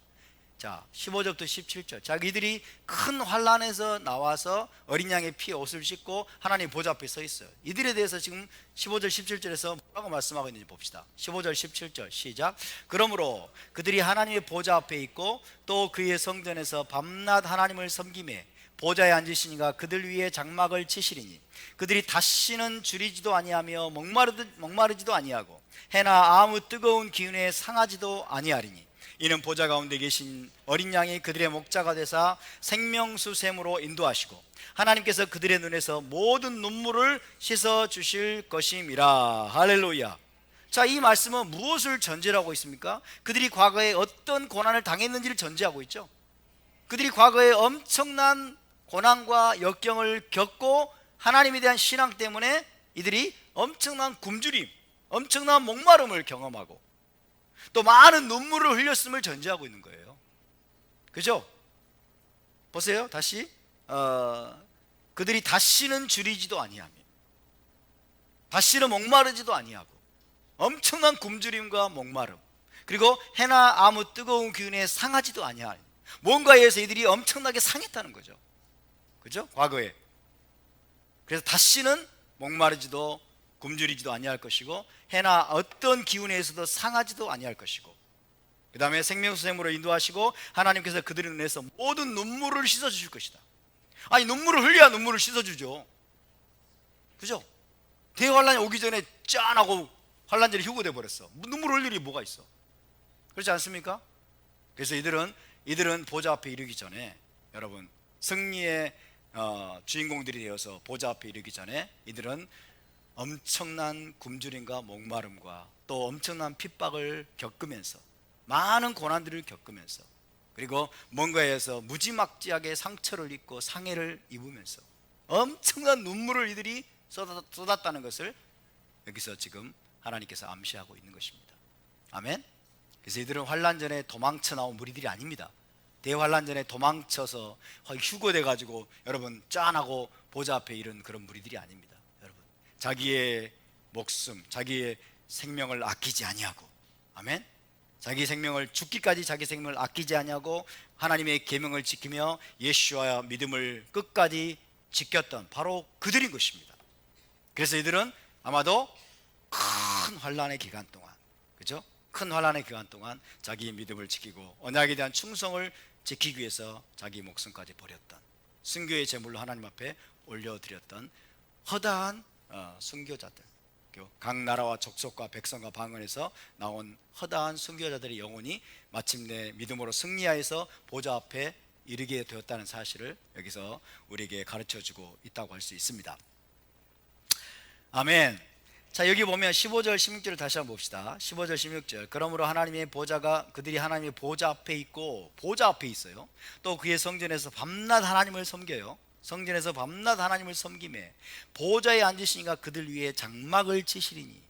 자, 15절부터 17절. 자, 이들이 큰 환란에서 나와서 어린 양의 피에 옷을 씻고 하나님 보좌 앞에 서 있어요. 이들에 대해서 지금 15절 17절에서 뭐라고 말씀하고 있는지 봅시다. 15절 17절 시작. 그러므로 그들이 하나님의 보좌 앞에 있고 또 그의 성전에서 밤낮 하나님을 섬기매 보좌에 앉으시니가 그들 위에 장막을 치시리니 그들이 다시는 줄이지도 아니하며 목마르지도 아니하고 해나 아무 뜨거운 기운에 상하지도 아니하리니 이는 보좌 가운데 계신 어린 양이 그들의 목자가 되사 생명수샘으로 인도하시고 하나님께서 그들의 눈에서 모든 눈물을 씻어 주실 것임이라. 할렐루야. 자, 이 말씀은 무엇을 전제로 하고 있습니까? 그들이 과거에 어떤 고난을 당했는지를 전제하고 있죠. 그들이 과거에 엄청난 고난과 역경을 겪고 하나님에 대한 신앙 때문에 이들이 엄청난 굶주림, 엄청난 목마름을 경험하고 또 많은 눈물을 흘렸음을 전제하고 있는 거예요. 그죠? 보세요. 다시 그들이 다시는 줄이지도 아니하며 다시는 목마르지도 아니하고 엄청난 굶주림과 목마름, 그리고 해나 아무 뜨거운 기운에 상하지도 아니하니 뭔가에 의해서 이들이 엄청나게 상했다는 거죠. 그죠? 과거에. 그래서 다시는 목마르지도 굶주리지도 아니할 것이고 해나 어떤 기운에서도 상하지도 아니할 것이고 그 다음에 생명수샘으로 인도하시고 하나님께서 그들의 눈에서 모든 눈물을 씻어주실 것이다. 아니, 눈물을 흘려야 눈물을 씻어주죠. 그죠? 대환란이 오기 전에 짠하고 환란절이 휴고돼 버렸어. 눈물을 흘릴 일이 뭐가 있어? 그렇지 않습니까? 그래서 이들은 보좌 앞에 이르기 전에, 여러분, 승리의 주인공들이 되어서 보좌 앞에 이르기 전에 이들은 엄청난 굶주림과 목마름과 또 엄청난 핍박을 겪으면서 많은 고난들을 겪으면서 그리고 뭔가에서 무지막지하게 상처를 입고 상해를 입으면서 엄청난 눈물을 이들이 쏟았다는 것을 여기서 지금 하나님께서 암시하고 있는 것입니다. 아멘. 그래서 이들은 환란 전에 도망쳐 나온 무리들이 아닙니다. 대환란 전에 도망쳐서 휴거돼 가지고 여러분 짠하고 보좌 앞에 이른 그런 무리들이 아닙니다. 여러분, 자기의 목숨, 자기의 생명을 아끼지 아니하고, 아멘, 자기 생명을 죽기까지 자기 생명을 아끼지 아니하고 하나님의 계명을 지키며 예수와 믿음을 끝까지 지켰던 바로 그들인 것입니다. 그래서 이들은 아마도 큰 환란의 기간 동안, 그죠? 큰 환란의 기간 동안 자기의 믿음을 지키고 언약에 대한 충성을 지키기 위해서 자기 목숨까지 버렸던, 순교의 제물로 하나님 앞에 올려드렸던 허다한 순교자들, 각 나라와 족속과 백성과 방언에서 나온 허다한 순교자들의 영혼이 마침내 믿음으로 승리하여서 보좌 앞에 이르게 되었다는 사실을 여기서 우리에게 가르쳐주고 있다고 할 수 있습니다. 아멘. 자, 여기 보면 15절 16절을 다시 한번 봅시다. 15절 16절. 그러므로 하나님의 보좌가 그들이 하나님의 보좌 앞에 있고, 보좌 앞에 있어요. 또 그의 성전에서 밤낮 하나님을 섬겨요. 성전에서 밤낮 하나님을 섬기매 보좌에 앉으시니가 그들 위에 장막을 치시리니.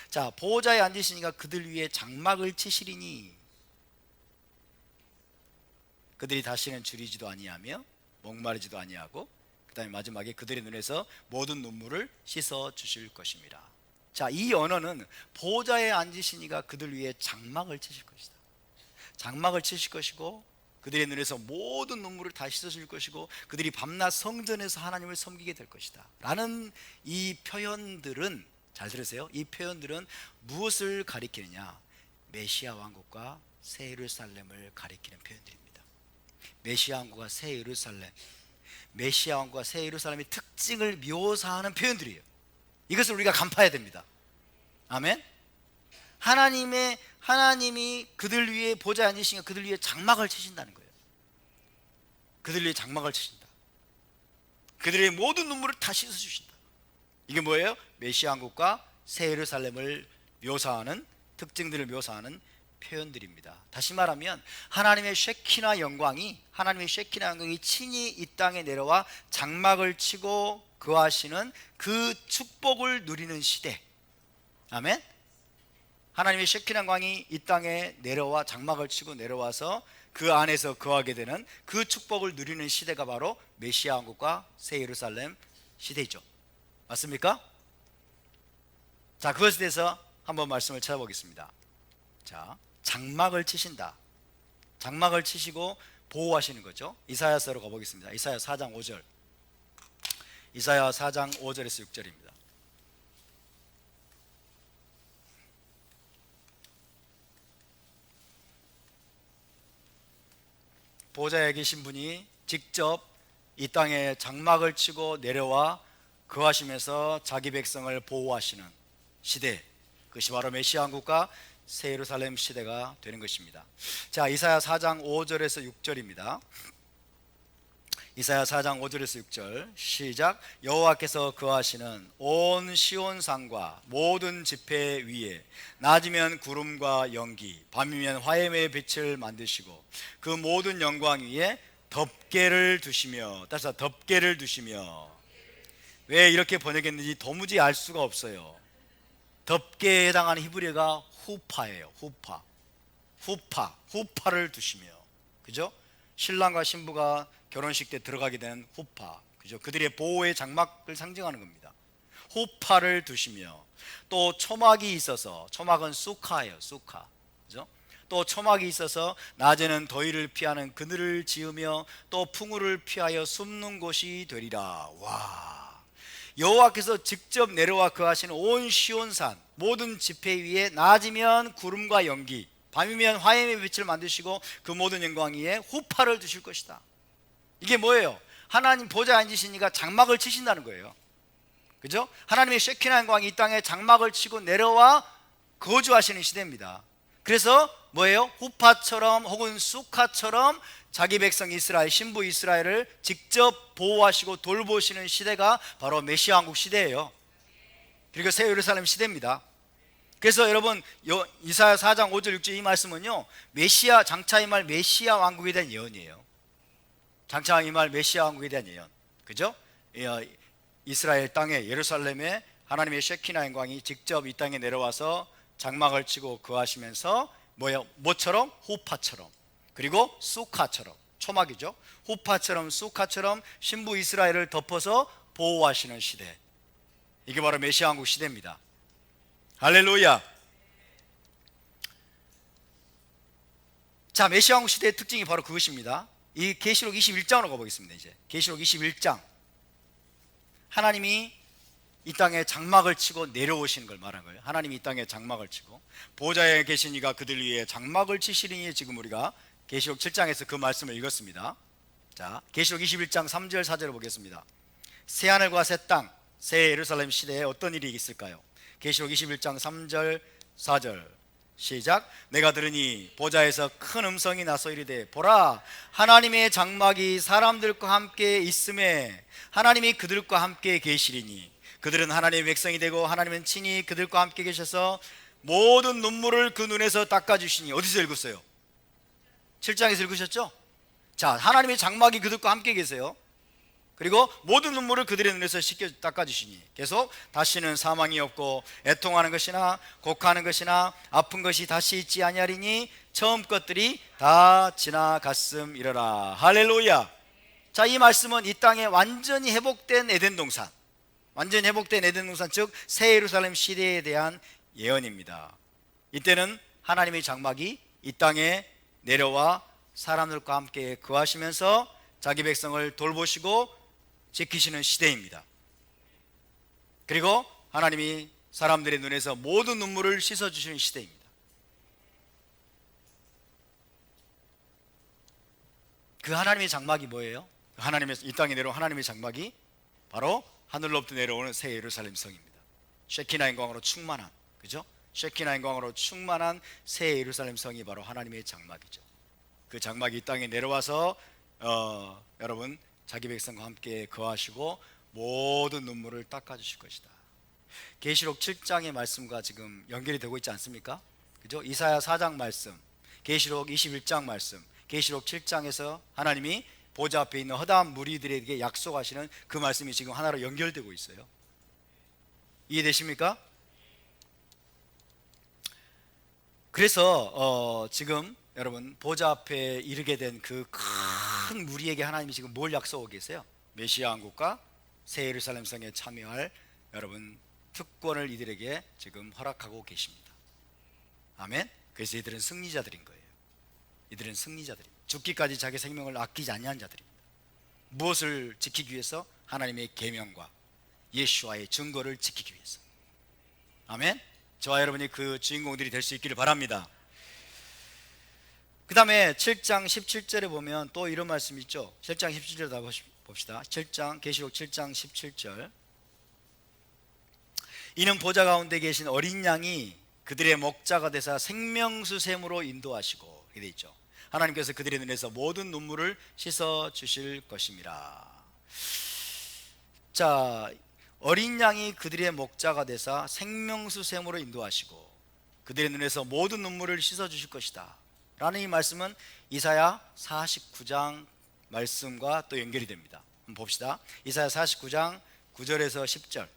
자, 보좌에 앉으시니가 그들 위에 장막을 치시리니 그들이 다시는 줄이지도 아니하며 목마르지도 아니하고 그 다음에 마지막에 그들의 눈에서 모든 눈물을 씻어 주실 것입니다. 자, 이 언어는 보좌에 앉으시니가 그들 위에 장막을 치실 것이다. 장막을 치실 것이고 그들의 눈에서 모든 눈물을 다 씻어줄 것이고 그들이 밤낮 성전에서 하나님을 섬기게 될 것이다 라는 이 표현들은, 잘 들으세요, 이 표현들은 무엇을 가리키느냐? 메시아 왕국과 새 예루살렘을 가리키는 표현들입니다. 메시아 왕국과 새 예루살렘, 메시아 왕국과 새 예루살렘의 특징을 묘사하는 표현들이에요. 이것을 우리가 간파해야 됩니다. 아멘. 하나님이 그들 위에 보좌에 앉으시니까 그들 위에 장막을 치신다는 거예요. 그들 위에 장막을 치신다. 그들의 모든 눈물을 다 씻어주신다. 이게 뭐예요? 메시아 왕국과 새 예루살렘을 묘사하는, 특징들을 묘사하는 표현들입니다. 다시 말하면 하나님의 쉐키나 영광이 친히 이 땅에 내려와 장막을 치고 거하시는 그 축복을 누리는 시대. 아멘. 하나님의 쉐키나 영광이 이 땅에 내려와 장막을 치고 내려와서 그 안에서 거하게 되는 그 축복을 누리는 시대가 바로 메시아 왕국과 새 예루살렘 시대이죠. 맞습니까? 자, 그것에 대해서 한번 말씀을 찾아보겠습니다. 자, 장막을 치신다. 장막을 치시고 보호하시는 거죠. 이사야서로 가보겠습니다. 이사야 4장 5절. 이사야 4장 5절에서 6절입니다. 보좌에 계신 분이 직접 이 땅에 장막을 치고 내려와 거하시면서 자기 백성을 보호하시는 시대, 그것이 바로 메시아 왕국과 새 예루살렘 시대가 되는 것입니다. 자, 이사야 4장 5절에서 6절입니다. 이사야 4장 5절에서 6절 시작. 여호와께서 거하시는 온 시온산과 모든 지폐 위에 낮이면 구름과 연기, 밤이면 화염의 빛을 만드시고 그 모든 영광 위에 덮개를 두시며, 따라서 덮개를 두시며. 왜 이렇게 번역했는지 도무지 알 수가 없어요. 덮개에 해당하는 히브리어가 후파예요. 후파를 두시며, 그죠? 신랑과 신부가 결혼식 때 들어가게 되는 후파, 그죠? 그들의 보호의 장막을 상징하는 겁니다. 후파를 두시며, 또 초막이 있어서, 초막은 수카예요. 수카, 그죠? 또 초막이 있어서 낮에는 더위를 피하는 그늘을 지으며 또 풍우를 피하여 숨는 곳이 되리라. 와, 여호와께서 직접 내려와 거하시는 온 시온산 모든 지폐 위에 낮이면 구름과 연기, 밤이면 화염의 빛을 만드시고 그 모든 영광 위에 후파를 두실 것이다. 이게 뭐예요? 하나님 보좌에 앉으시니까 장막을 치신다는 거예요. 그죠? 하나님의 쉐키나 영광이 이 땅에 장막을 치고 내려와 거주하시는 시대입니다. 그래서 뭐예요? 후파처럼 혹은 수카처럼 자기 백성 이스라엘, 신부 이스라엘을 직접 보호하시고 돌보시는 시대가 바로 메시아 왕국 시대예요. 그리고 새 예루살렘 시대입니다. 그래서 여러분, 이사야 4장 5절 6절 이 말씀은요, 메시아, 장차 임할 메시아 왕국에 대한 예언이에요. 장차 임할 메시아 왕국에 대한 예언, 그죠? 이스라엘 땅에, 예루살렘에 하나님의 쉐키나 영광이 직접 이 땅에 내려와서 장막을 치고 거하시면서 뭐처럼? 후파처럼, 그리고 수카처럼, 초막이죠. 후파처럼 수카처럼 신부 이스라엘을 덮어서 보호하시는 시대, 이게 바로 메시아 왕국 시대입니다. 할렐루야. 자, 메시아 왕국 시대의 특징이 바로 그것입니다. 이 계시록 21장으로 가보겠습니다. 이제 계시록 21장, 하나님이 이 땅에 장막을 치고 내려오시는 걸 말한 거예요. 하나님이 이 땅에 장막을 치고 보좌에 계신 이가 그들 위에 장막을 치시리니, 지금 우리가 계시록 7장에서 그 말씀을 읽었습니다. 자, 계시록 21장 3절 4절을 보겠습니다. 새하늘과 새 땅, 새 예루살렘 시대에 어떤 일이 있을까요? 계시록 21장 3절 4절 시작. 내가 들으니 보좌에서 큰 음성이 나서 이르되, 보라, 하나님의 장막이 사람들과 함께 있음에 하나님이 그들과 함께 계시리니 그들은 하나님의 백성이 되고 하나님은 친히 그들과 함께 계셔서 모든 눈물을 그 눈에서 닦아주시니. 어디서 읽었어요? 7장에서 읽으셨죠? 자, 하나님의 장막이 그들과 함께 계세요. 그리고 모든 눈물을 그들의 눈에서 씻겨 닦아주시니 계속 다시는 사망이 없고 애통하는 것이나 곡하는 것이나 아픈 것이 다시 있지 아니하리니 처음 것들이 다 지나갔음이러라. 할렐루야. 자, 이 말씀은 이 땅에 완전히 회복된 에덴 동산, 완전히 회복된 에덴 동산, 즉 새 예루살렘 시대에 대한 예언입니다. 이때는 하나님의 장막이 이 땅에 내려와 사람들과 함께 거하시면서 자기 백성을 돌보시고 지키시는 시대입니다. 그리고 하나님이 사람들의 눈에서 모든 눈물을 씻어주시는 시대입니다. 그 하나님의 장막이 뭐예요? 하나님의, 이 땅에 내려온 하나님의 장막이 바로 하늘로부터 내려오는 새 예루살렘 성입니다. 쉐키나 영광으로 충만한, 그죠? 쉐키나 영광으로 충만한 새 예루살렘 성이 바로 하나님의 장막이죠. 그 장막이 이 땅에 내려와서 여러분, 자기 백성과 함께 거하시고 모든 눈물을 닦아주실 것이다. 계시록 7장의 말씀과 지금 연결이 되고 있지 않습니까? 그죠? 이사야 4장 말씀, 계시록 21장 말씀, 계시록 7장에서 하나님이 보좌 앞에 있는 허다한 무리들에게 약속하시는 그 말씀이 지금 하나로 연결되고 있어요. 이해되십니까? 그래서 지금 여러분, 보좌 앞에 이르게 된 그 큰 무리에게 하나님이 지금 뭘 약속하고 계세요? 메시아 왕국과 새 예루살렘 성에 참여할 여러분 특권을 이들에게 지금 허락하고 계십니다. 아멘. 그래서 이들은 승리자들인 거예요. 이들은 승리자들입니다. 죽기까지 자기 생명을 아끼지 아니한 자들입니다. 무엇을 지키기 위해서? 하나님의 계명과 예수와의 증거를 지키기 위해서. 아멘. 저와 여러분이 그 주인공들이 될 수 있기를 바랍니다. 그 다음에 7장 17절에 보면 또 이런 말씀이 있죠. 7장 17절 다 봅시다. 계시록 7장 17절. 이는 보좌 가운데 계신 어린 양이 그들의 목자가 되사 생명수 샘으로 인도하시고, 이렇게 돼 있죠. 하나님께서 그들의 눈에서 모든 눈물을 씻어 주실 것입니다. 자, 어린 양이 그들의 목자가 되사 생명수 샘으로 인도하시고 그들의 눈에서 모든 눈물을 씻어 주실 것이다 라는 이 말씀은 이사야 49장 말씀과 또 연결이 됩니다. 한번 봅시다. 이사야 49장 9절에서 10절.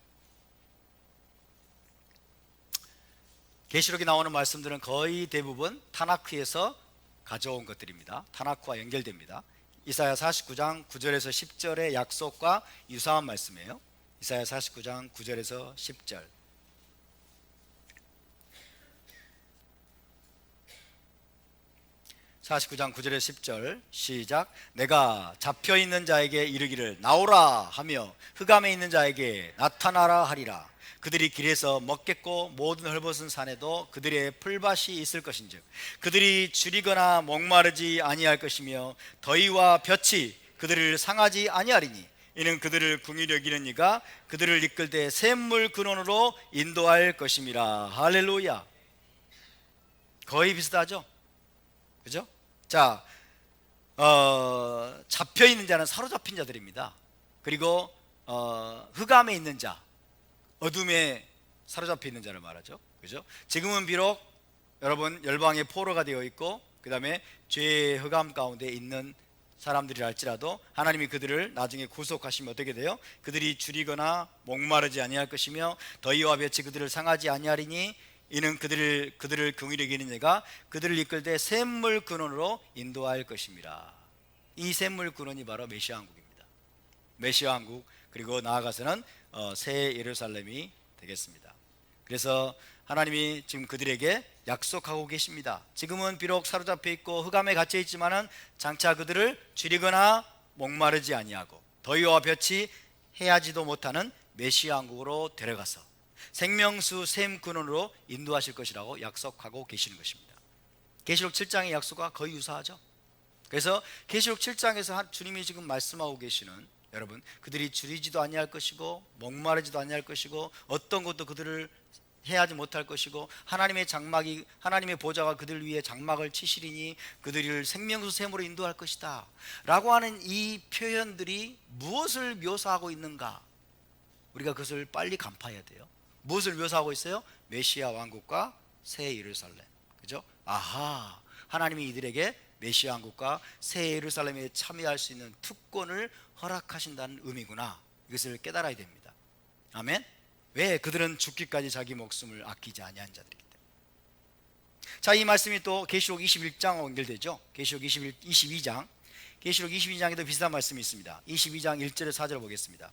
계시록에 나오는 말씀들은 거의 대부분 타나크에서 가져온 것들입니다. 타나크와 연결됩니다. 이사야 49장 9절에서 10절의 약속과 유사한 말씀이에요. 이사야 49장 9절에서 10절. (49장 9절에서 10절) 시작. 내가 잡혀있는 자에게 이르기를 나오라 하며 흑암에 있는 자에게 나타나라 하리라. 그들이 길에서 먹겠고 모든 헐벗은 산에도 그들의 풀밭이 있을 것인즉 그들이 줄이거나 목마르지 아니할 것이며 더위와 볕이 그들을 상하지 아니하리니 이는 그들을 긍휼히 여기는 이가 그들을 이끌되 샘물 근원으로 인도할 것임이라. 할렐루야. 거의 비슷하죠? 그죠? 자, 잡혀있는 자는 사로잡힌 자들입니다. 그리고 흑암에 있는 자, 어둠에 사로잡혀 있는 자를 말하죠. 그죠? 지금은 비록 여러분 열방의 포로가 되어 있고 그 다음에 죄의 흑암 가운데 있는 사람들이라 할지라도 하나님이 그들을 나중에 구속하시면 어떻게 돼요? 그들이 줄이거나 목마르지 아니할 것이며 더위와 볕이 그들을 상하지 아니하리니 이는 그들을 긍휼히 여기는 이가 그들을 이끌되 샘물 근원으로 인도할 것입니다. 이 샘물 근원이 바로 메시아 왕국입니다. 메시아 왕국, 그리고 나아가서는 새 예루살렘이 되겠습니다. 그래서 하나님이 지금 그들에게 약속하고 계십니다. 지금은 비록 사로잡혀 있고 흑암에 갇혀 있지만은 장차 그들을 줄이거나 목마르지 아니하고 더위와 볕이 해하지도 못하는 메시아 왕국으로 데려가서 생명수 샘 근원으로 인도하실 것이라고 약속하고 계시는 것입니다. 계시록 7장의 약속과 거의 유사하죠. 그래서 계시록 7장에서 주님이 지금 말씀하고 계시는, 여러분, 그들이 줄이지도 아니할 것이고 목마르지도 아니할 것이고 어떤 것도 그들을 해하지 못할 것이고 하나님의 보좌가 그들 위에 장막을 치시리니 그들을 생명수 샘으로 인도할 것이다 라고 하는 이 표현들이 무엇을 묘사하고 있는가? 우리가 그것을 빨리 간파해야 돼요. 무엇을 묘사하고 있어요? 메시아 왕국과 새 예루살렘. 그죠? 아하, 하나님이 이들에게 메시아 왕국과 새 예루살렘에 참여할 수 있는 특권을 허락하신다는 의미구나. 이것을 깨달아야 됩니다. 아멘. 왜? 그들은 죽기까지 자기 목숨을 아끼지 아니한 자들이기 때문에. 자, 이 말씀이 또 계시록 21장과 연결되죠. 계시록 22장. 계시록 22장에도 비슷한 말씀이 있습니다. 22장 1절에서 4절 보겠습니다.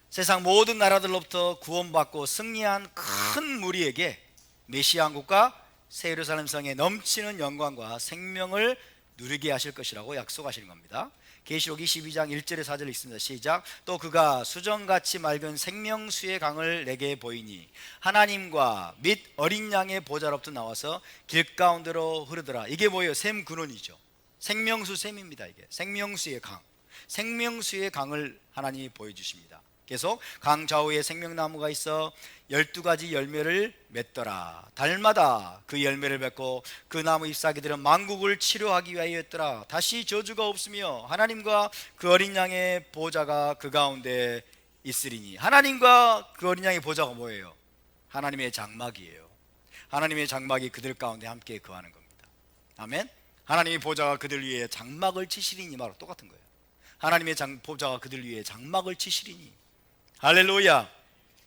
세상 모든 나라들로부터 구원받고 승리한 큰 무리에게 메시아 왕국과 새 예루살렘 성에 넘치는 영광과 생명을 누리게 하실 것이라고 약속하시는 겁니다. 계시록 22장 1절에 4절 읽습니다. 시작. 또 그가 수정같이 맑은 생명수의 강을 내게 보이니 하나님과 및 어린 양의 보좌로부터 나와서 길가운데로 흐르더라. 이게 뭐예요? 샘 근원이죠. 생명수 샘입니다. 이게 생명수의 강, 생명수의 강을 하나님이 보여주십니다. 계속 강 좌우에 생명나무가 있어 12가지 열매를 맺더라. 달마다 그 열매를 맺고 그 나무 잎사귀들은 만국을 치료하기 위하여였더라. 다시 저주가 없으며 하나님과 그 어린 양의 보좌가 그 가운데 있으리니. 하나님과 그 어린 양의 보좌가 뭐예요? 하나님의 장막이에요. 하나님의 장막이 그들 가운데 함께 거하는 겁니다. 아멘. 하나님의 보좌가 그들 위에 장막을 치시리니, 바로 똑같은 거예요. 하나님의 보좌가 그들 위에 장막을 치시리니. 할렐루야.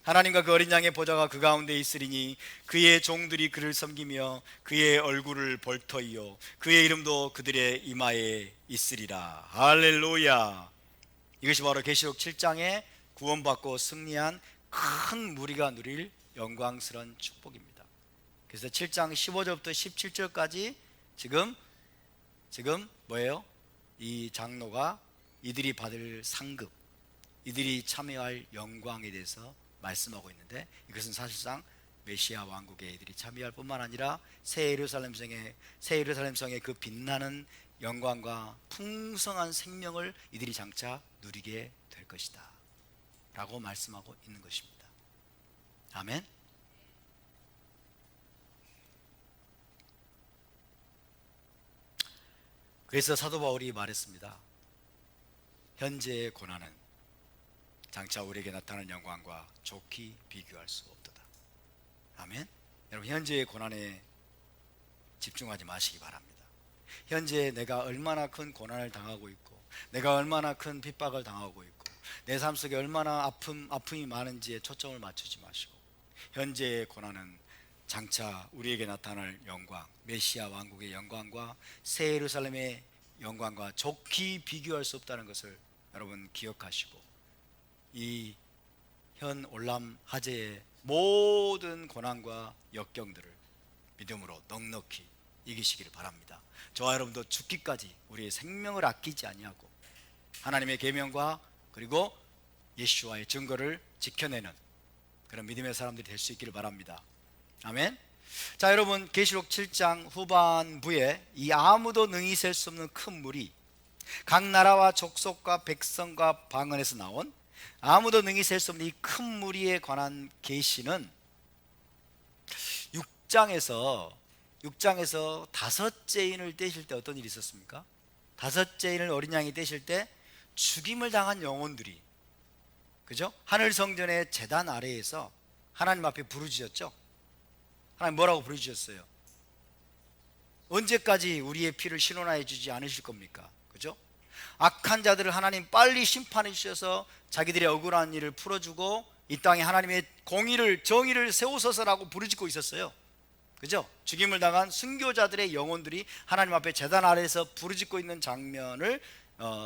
하나님과 그 어린 양의 보좌가 그 가운데 있으리니 그의 종들이 그를 섬기며 그의 얼굴을 볼 터이요 그의 이름도 그들의 이마에 있으리라. 할렐루야. 이것이 바로 계시록 7장에 구원받고 승리한 큰 무리가 누릴 영광스러운 축복입니다. 그래서 7장 15절부터 17절까지 지금 뭐예요? 이 장로가 이들이 받을 상급, 이들이 참여할 영광에 대해서 말씀하고 있는데, 이것은 사실상 메시아 왕국에 이들이 참여할 뿐만 아니라 새 예루살렘 성의 그 빛나는 영광과 풍성한 생명을 이들이 장차 누리게 될 것이다 라고 말씀하고 있는 것입니다. 아멘. 그래서 사도 바울이 말했습니다. 현재의 고난은 장차 우리에게 나타날 영광과 좋게 비교할 수 없도다. 아멘. 여러분, 현재의 고난에 집중하지 마시기 바랍니다. 현재 내가 얼마나 큰 고난을 당하고 있고, 내가 얼마나 큰 핍박을 당하고 있고, 내 삶 속에 얼마나 아픔이 많은지에 초점을 맞추지 마시고, 현재의 고난은 장차 우리에게 나타날 영광, 메시아 왕국의 영광과 새 예루살렘의 영광과 좋게 비교할 수 없다는 것을 여러분 기억하시고, 이 현 올람 하제의 모든 고난과 역경들을 믿음으로 넉넉히 이기시기를 바랍니다. 저와 여러분도 죽기까지 우리의 생명을 아끼지 아니하고 하나님의 계명과 그리고 예수와의 증거를 지켜내는 그런 믿음의 사람들이 될 수 있기를 바랍니다. 아멘. 자, 여러분, 계시록 7장 후반부에 이 아무도 능히 셀 수 없는 큰 물이 각 나라와 족속과 백성과 방언에서 나온 아무도 능히 셀 수 없는 이 큰 무리에 관한 계시는 6장에서 다섯째 인을 떼실 때 어떤 일이 있었습니까? 다섯째 인을 어린 양이 떼실 때 죽임을 당한 영혼들이, 그죠? 하늘 성전의 제단 아래에서 하나님 앞에 부르짖었죠. 하나님 뭐라고 부르짖었어요? 언제까지 우리의 피를 신원하여 주지 않으실 겁니까? 그죠? 악한 자들을 하나님 빨리 심판해 주셔서 자기들의 억울한 일을 풀어주고 이 땅에 하나님의 공의를, 정의를 세우소서라고 부르짖고 있었어요. 그죠? 죽임을 당한 순교자들의 영혼들이 하나님 앞에 제단 아래에서 부르짖고 있는 장면을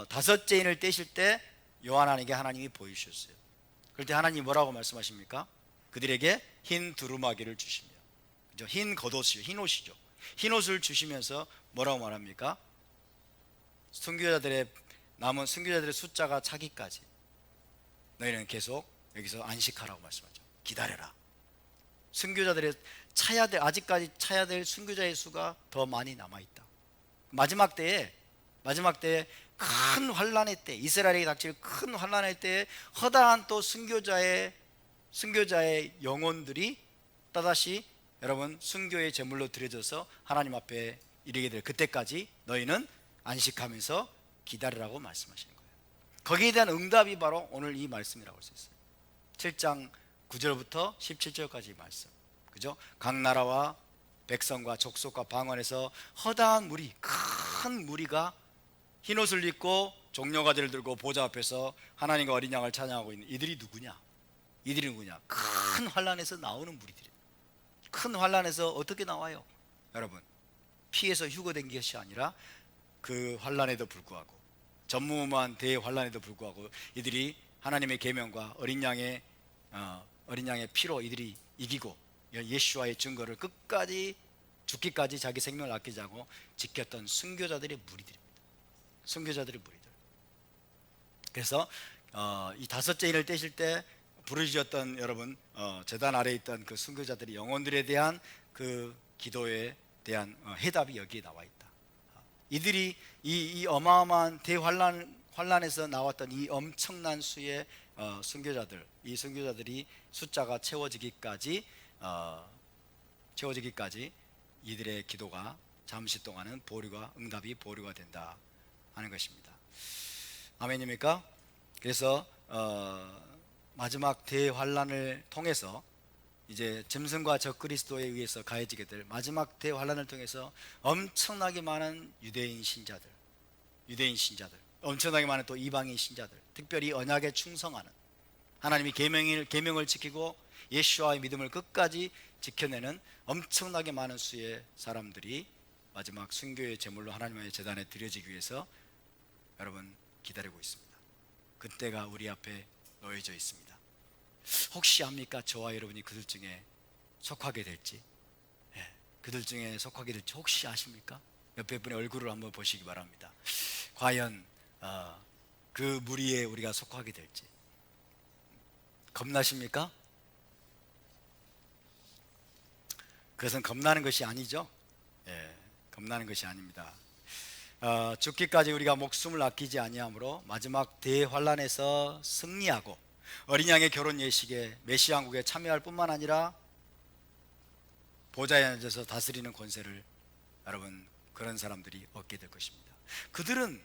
다섯째 인을 떼실 때 요한에게 하나님이 보이셨어요. 그럴 때 하나님이 뭐라고 말씀하십니까? 그들에게 흰 두루마기를 주시며, 그죠? 흰 겉옷이요, 흰 옷이죠. 흰 옷을 주시면서 뭐라고 말합니까? 남은 순교자들의 숫자가 차기까지 너희는 계속 여기서 안식하라고 말씀하죠. 기다려라. 순교자들의 아직까지 차야 될 순교자의 수가 더 많이 남아있다. 마지막 때에 큰 환란의 때, 이스라엘에게 닥칠 큰 환란의 때에 허다한 또 순교자의 영혼들이 또다시 여러분 순교의 제물로 드려져서 하나님 앞에 이르게 될 그때까지 너희는 안식하면서 기다리라고 말씀하시는 거예요. 거기에 대한 응답이 바로 오늘 이 말씀이라고 할 수 있어요. 7장 9절부터 17절까지 말씀, 그죠? 각 나라와 백성과 족속과 방언에서 허다한 무리, 큰 무리가 흰옷을 입고 종려가지를 들고 보좌 앞에서 하나님과 어린 양을 찬양하고 있는 이들이 누구냐? 큰 환란에서 나오는 무리들이에요. 큰 환란에서 어떻게 나와요? 여러분, 피해서 휴거된 것이 아니라 그 환란에도 불구하고, 전무후무한 대환란에도 불구하고 이들이 하나님의 계명과 어린 양의 피로 이들이 이기고 예수와의 증거를 끝까지 죽기까지 자기 생명을 아끼지 않고 지켰던 순교자들의 무리들입니다. 순교자들의 무리들. 그래서 이 다섯째 인을 떼실 때 부르짖었던 여러분, 제단 아래에 있던 그 순교자들의 영혼들에 대한 그 기도에 대한 해답이 여기에 나와 있다. 이들이 이 어마어마한 대환란에서 나왔던 이 엄청난 수의 순교자들, 이 순교자들이 숫자가 채워지기까지 이들의 기도가 잠시 동안은 응답이 보류가 된다 하는 것입니다. 아멘입니까? 그래서 마지막 대환란을 통해서 이제 짐승과 적그리스도에 의해서 가해지게 될 마지막 대환란을 통해서 엄청나게 많은 유대인 신자들, 엄청나게 많은 또 이방인 신자들, 특별히 언약에 충성하는, 하나님이 계명을 지키고 예수와의 믿음을 끝까지 지켜내는 엄청나게 많은 수의 사람들이 마지막 순교의 제물로 하나님의 제단에 드려지기 위해서 여러분 기다리고 있습니다. 그때가 우리 앞에 놓여져 있습니다. 혹시 압니까? 저와 여러분이 그들 중에 속하게 될지, 그들 중에 속하게 될지 혹시 아십니까? 옆에 분의 얼굴을 한번 보시기 바랍니다. 과연 그 무리에 우리가 속하게 될지. 겁나십니까? 그것은 겁나는 것이 아니죠. 예, 겁나는 것이 아닙니다. 죽기까지 우리가 목숨을 아끼지 아니하므로 마지막 대환란에서 승리하고 어린 양의 결혼 예식에 메시아 왕국에 참여할 뿐만 아니라 보좌에 앉아서 다스리는 권세를 여러분 그런 사람들이 얻게 될 것입니다. 그들은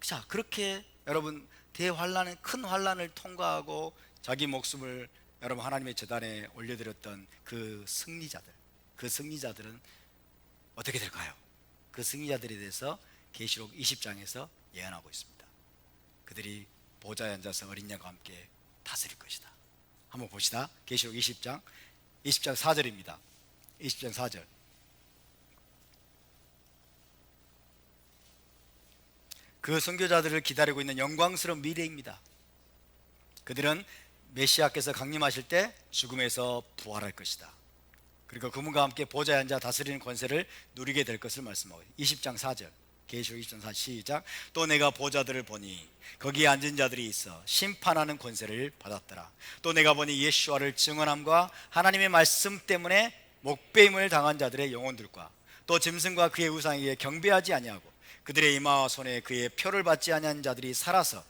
자 그렇게 여러분 대환란의 큰 환란을 통과하고 자기 목숨을 여러분 하나님의 제단에 올려드렸던 그 승리자들은 어떻게 될까요? 그 승리자들에 대해서 계시록 20장에서 예언하고 있습니다. 그들이 보좌에 앉아서 어린 양과 함께 다스릴 것이다. 한번 봅시다. 계시록 20장 4절입니다. 20장 4절. 그 선교자들을 기다리고 있는 영광스러운 미래입니다. 그들은 메시아께서 강림하실 때 죽음에서 부활할 것이다. 그리고 그분과 함께 보좌에 앉아 다스리는 권세를 누리게 될 것을 말씀하고 20장 4절 계시록 20장 4 시작. 또 내가 보좌들을 보니 거기에 앉은 자들이 있어 심판하는 권세를 받았더라. 또 내가 보니 예수와를 증언함과 하나님의 말씀 때문에 목배임을 당한 자들의 영혼들과 또 짐승과 그의 우상에게 경배하지 아니하고 그들의 이마와 손에 그의 표를 받지 아니한 자들이 살아서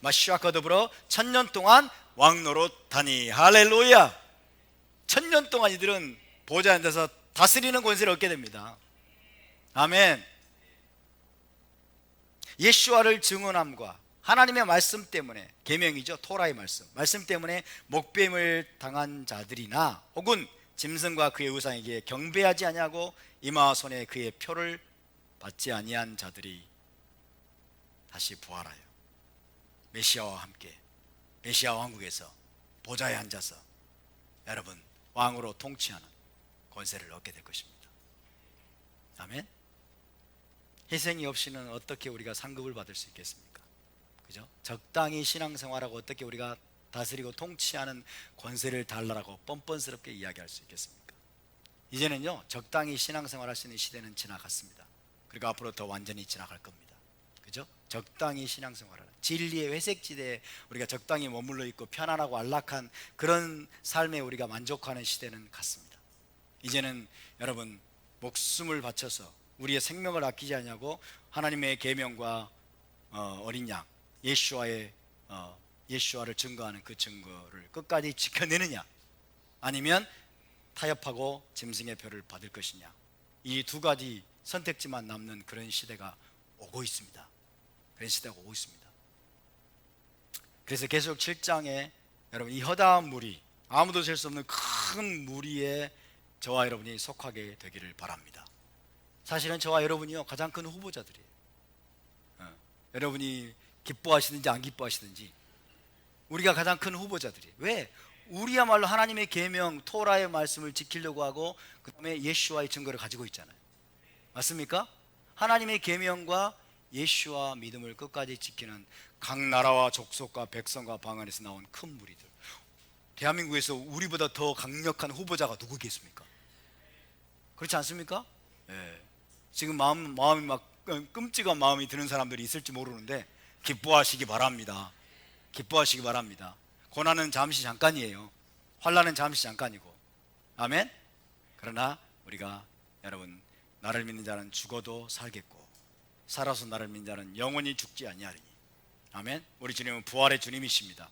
마시아와 더불어 1000년 동안 왕노릇하니. 할렐루야. 1000년 동안 이들은 보좌에 앉아서 다스리는 권세를 얻게 됩니다. 아멘. 예수와를 증언함과 하나님의 말씀 때문에, 계명이죠, 토라의 말씀 때문에 목배임을 당한 자들이나 혹은 짐승과 그의 우상에게 경배하지 아니하고 이마와 손에 그의 표를 받지 아니한 자들이 다시 부활하여 메시아와 함께 메시아 왕국에서 보좌에 앉아서 여러분 왕으로 통치하는 권세를 얻게 될 것입니다. 아멘. 희생이 없이는 어떻게 우리가 상급을 받을 수 있겠습니까? 그죠? 적당히 신앙생활하고 어떻게 우리가 다스리고 통치하는 권세를 달라고 뻔뻔스럽게 이야기할 수 있겠습니까? 이제는요 적당히 신앙생활 할 수 있는 시대는 지나갔습니다. 그리고 앞으로 더 완전히 지나갈 겁니다. 그죠? 적당히 신앙생활하는 진리의 회색지대에 우리가 적당히 머물러 있고 편안하고 안락한 그런 삶에 우리가 만족하는 시대는 갔습니다. 이제는 여러분 목숨을 바쳐서 우리의 생명을 아끼지 않냐고 하나님의 계명과 어린 양 예수와를 증거하는 그 증거를 끝까지 지켜내느냐, 아니면 타협하고 짐승의 표를 받을 것이냐, 이 두 가지 선택지만 남는 그런 시대가 오고 있습니다. 그런 시대가 오고 있습니다. 그래서 계속 7장에 여러분 이 허다한 무리, 아무도 셀 수 없는 큰 무리에 저와 여러분이 속하게 되기를 바랍니다. 사실은 저와 여러분이요 가장 큰 후보자들이에요. 여러분이 기뻐하시든지 안 기뻐하시든지 우리가 가장 큰 후보자들이에요. 왜? 우리야말로 하나님의 계명 토라의 말씀을 지키려고 하고 그 다음에 예수와의 증거를 가지고 있잖아요. 맞습니까? 하나님의 계명과 예수와 믿음을 끝까지 지키는 각 나라와 족속과 백성과 방언에서 나온 큰 무리들. 대한민국에서 우리보다 더 강력한 후보자가 누구겠습니까? 그렇지 않습니까? 예. 지금 마음이 막 끔찍한 마음이 드는 사람들이 있을지 모르는데 기뻐하시기 바랍니다. 기뻐하시기 바랍니다. 고난은 잠시 잠깐이에요. 환난은 잠시 잠깐이고. 아멘. 그러나 우리가 여러분 나를 믿는 자는 죽어도 살겠고 살아서 나를 믿는 자는 영원히 죽지 아니하리니. 아멘. 우리 주님은 부활의 주님이십니다.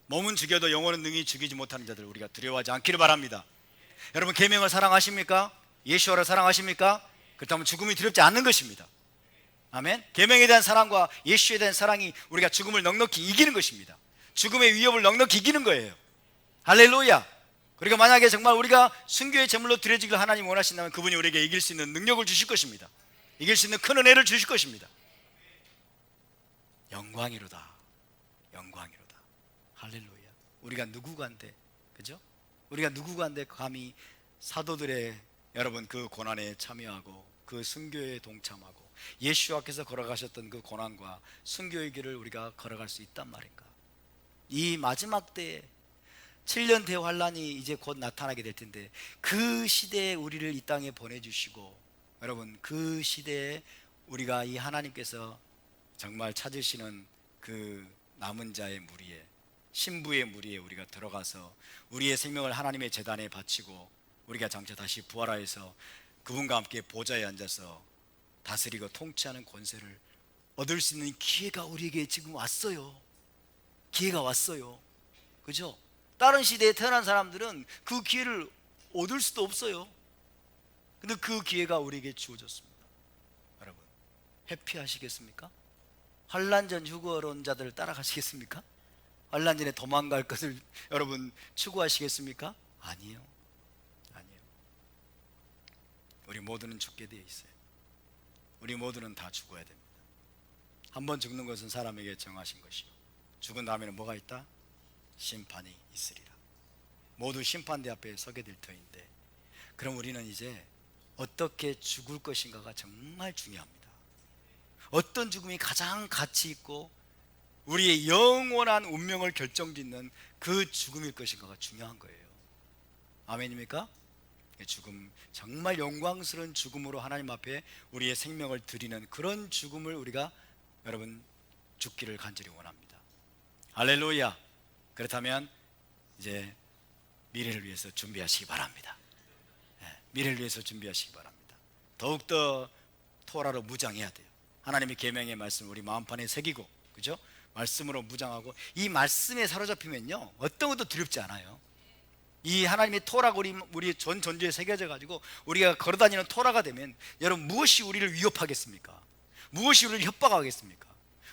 몸은 죽여도 영혼은 능히 죽이지 못하는 자들 우리가 두려워하지 않기를 바랍니다. 여러분 계명을 사랑하십니까? 예수와를 사랑하십니까? 그렇다면 죽음이 두렵지 않는 것입니다. 아멘. 계명에 대한 사랑과 예수에 대한 사랑이 우리가 죽음을 넉넉히 이기는 것입니다. 죽음의 위협을 넉넉히 이기는 거예요. 할렐루야. 그러니까 만약에 정말 우리가 순교의 제물로 드려지길 하나님 원하신다면 그분이 우리에게 이길 수 있는 능력을 주실 것입니다. 이길 수 있는 큰 은혜를 주실 것입니다. 영광이로다. 영광이로다. 할렐루야. 우리가 누구간데, 그죠? 우리가 누구간데 감히 사도들의 여러분 그 고난에 참여하고 그 순교에 동참하고 예수와께서 걸어가셨던 그 고난과 순교의 길을 우리가 걸어갈 수 있단 말인가? 이 마지막 때에 7년 대환란이 이제 곧 나타나게 될 텐데 그 시대에 우리를 이 땅에 보내주시고 여러분, 그 시대에 우리가 이 하나님께서 정말 찾으시는 그 남은 자의 무리에, 신부의 무리에 우리가 들어가서 우리의 생명을 하나님의 제단에 바치고 우리가 장차 다시 부활하여서 그분과 함께 보좌에 앉아서 다스리고 통치하는 권세를 얻을 수 있는 기회가 우리에게 지금 왔어요. 기회가 왔어요. 그죠? 다른 시대에 태어난 사람들은 그 기회를 얻을 수도 없어요. 근데 그 기회가 우리에게 주어졌습니다. 여러분, 회피하시겠습니까? 환난전 휴거론 자들을 따라가시겠습니까? 환난전에 도망갈 것을 여러분 추구하시겠습니까? 아니에요. 아니에요. 우리 모두는 죽게 되어 있어요. 우리 모두는 다 죽어야 됩니다. 한번 죽는 것은 사람에게 정하신 것이요, 죽은 다음에는 뭐가 있다? 심판이 있으리라. 모두 심판대 앞에 서게 될 터인데, 그럼 우리는 이제 어떻게 죽을 것인가가 정말 중요합니다. 어떤 죽음이 가장 가치 있고 우리의 영원한 운명을 결정짓는 그 죽음일 것인가가 중요한 거예요. 아멘입니까? 죽음, 정말 영광스러운 죽음으로 하나님 앞에 우리의 생명을 드리는 그런 죽음을 우리가 여러분 죽기를 간절히 원합니다. 할렐루야. 그렇다면 이제 미래를 위해서 준비하시기 바랍니다. 미래를 위해서 준비하시기 바랍니다. 더욱더 토라로 무장해야 돼요. 하나님의 계명의 말씀 우리 마음판에 새기고, 그죠? 말씀으로 무장하고, 이 말씀에 사로잡히면요 어떤 것도 두렵지 않아요. 이 하나님의 토라가 우리 전 전주에 새겨져 가지고 우리가 걸어다니는 토라가 되면 여러분, 무엇이 우리를 위협하겠습니까? 무엇이 우리를 협박하겠습니까?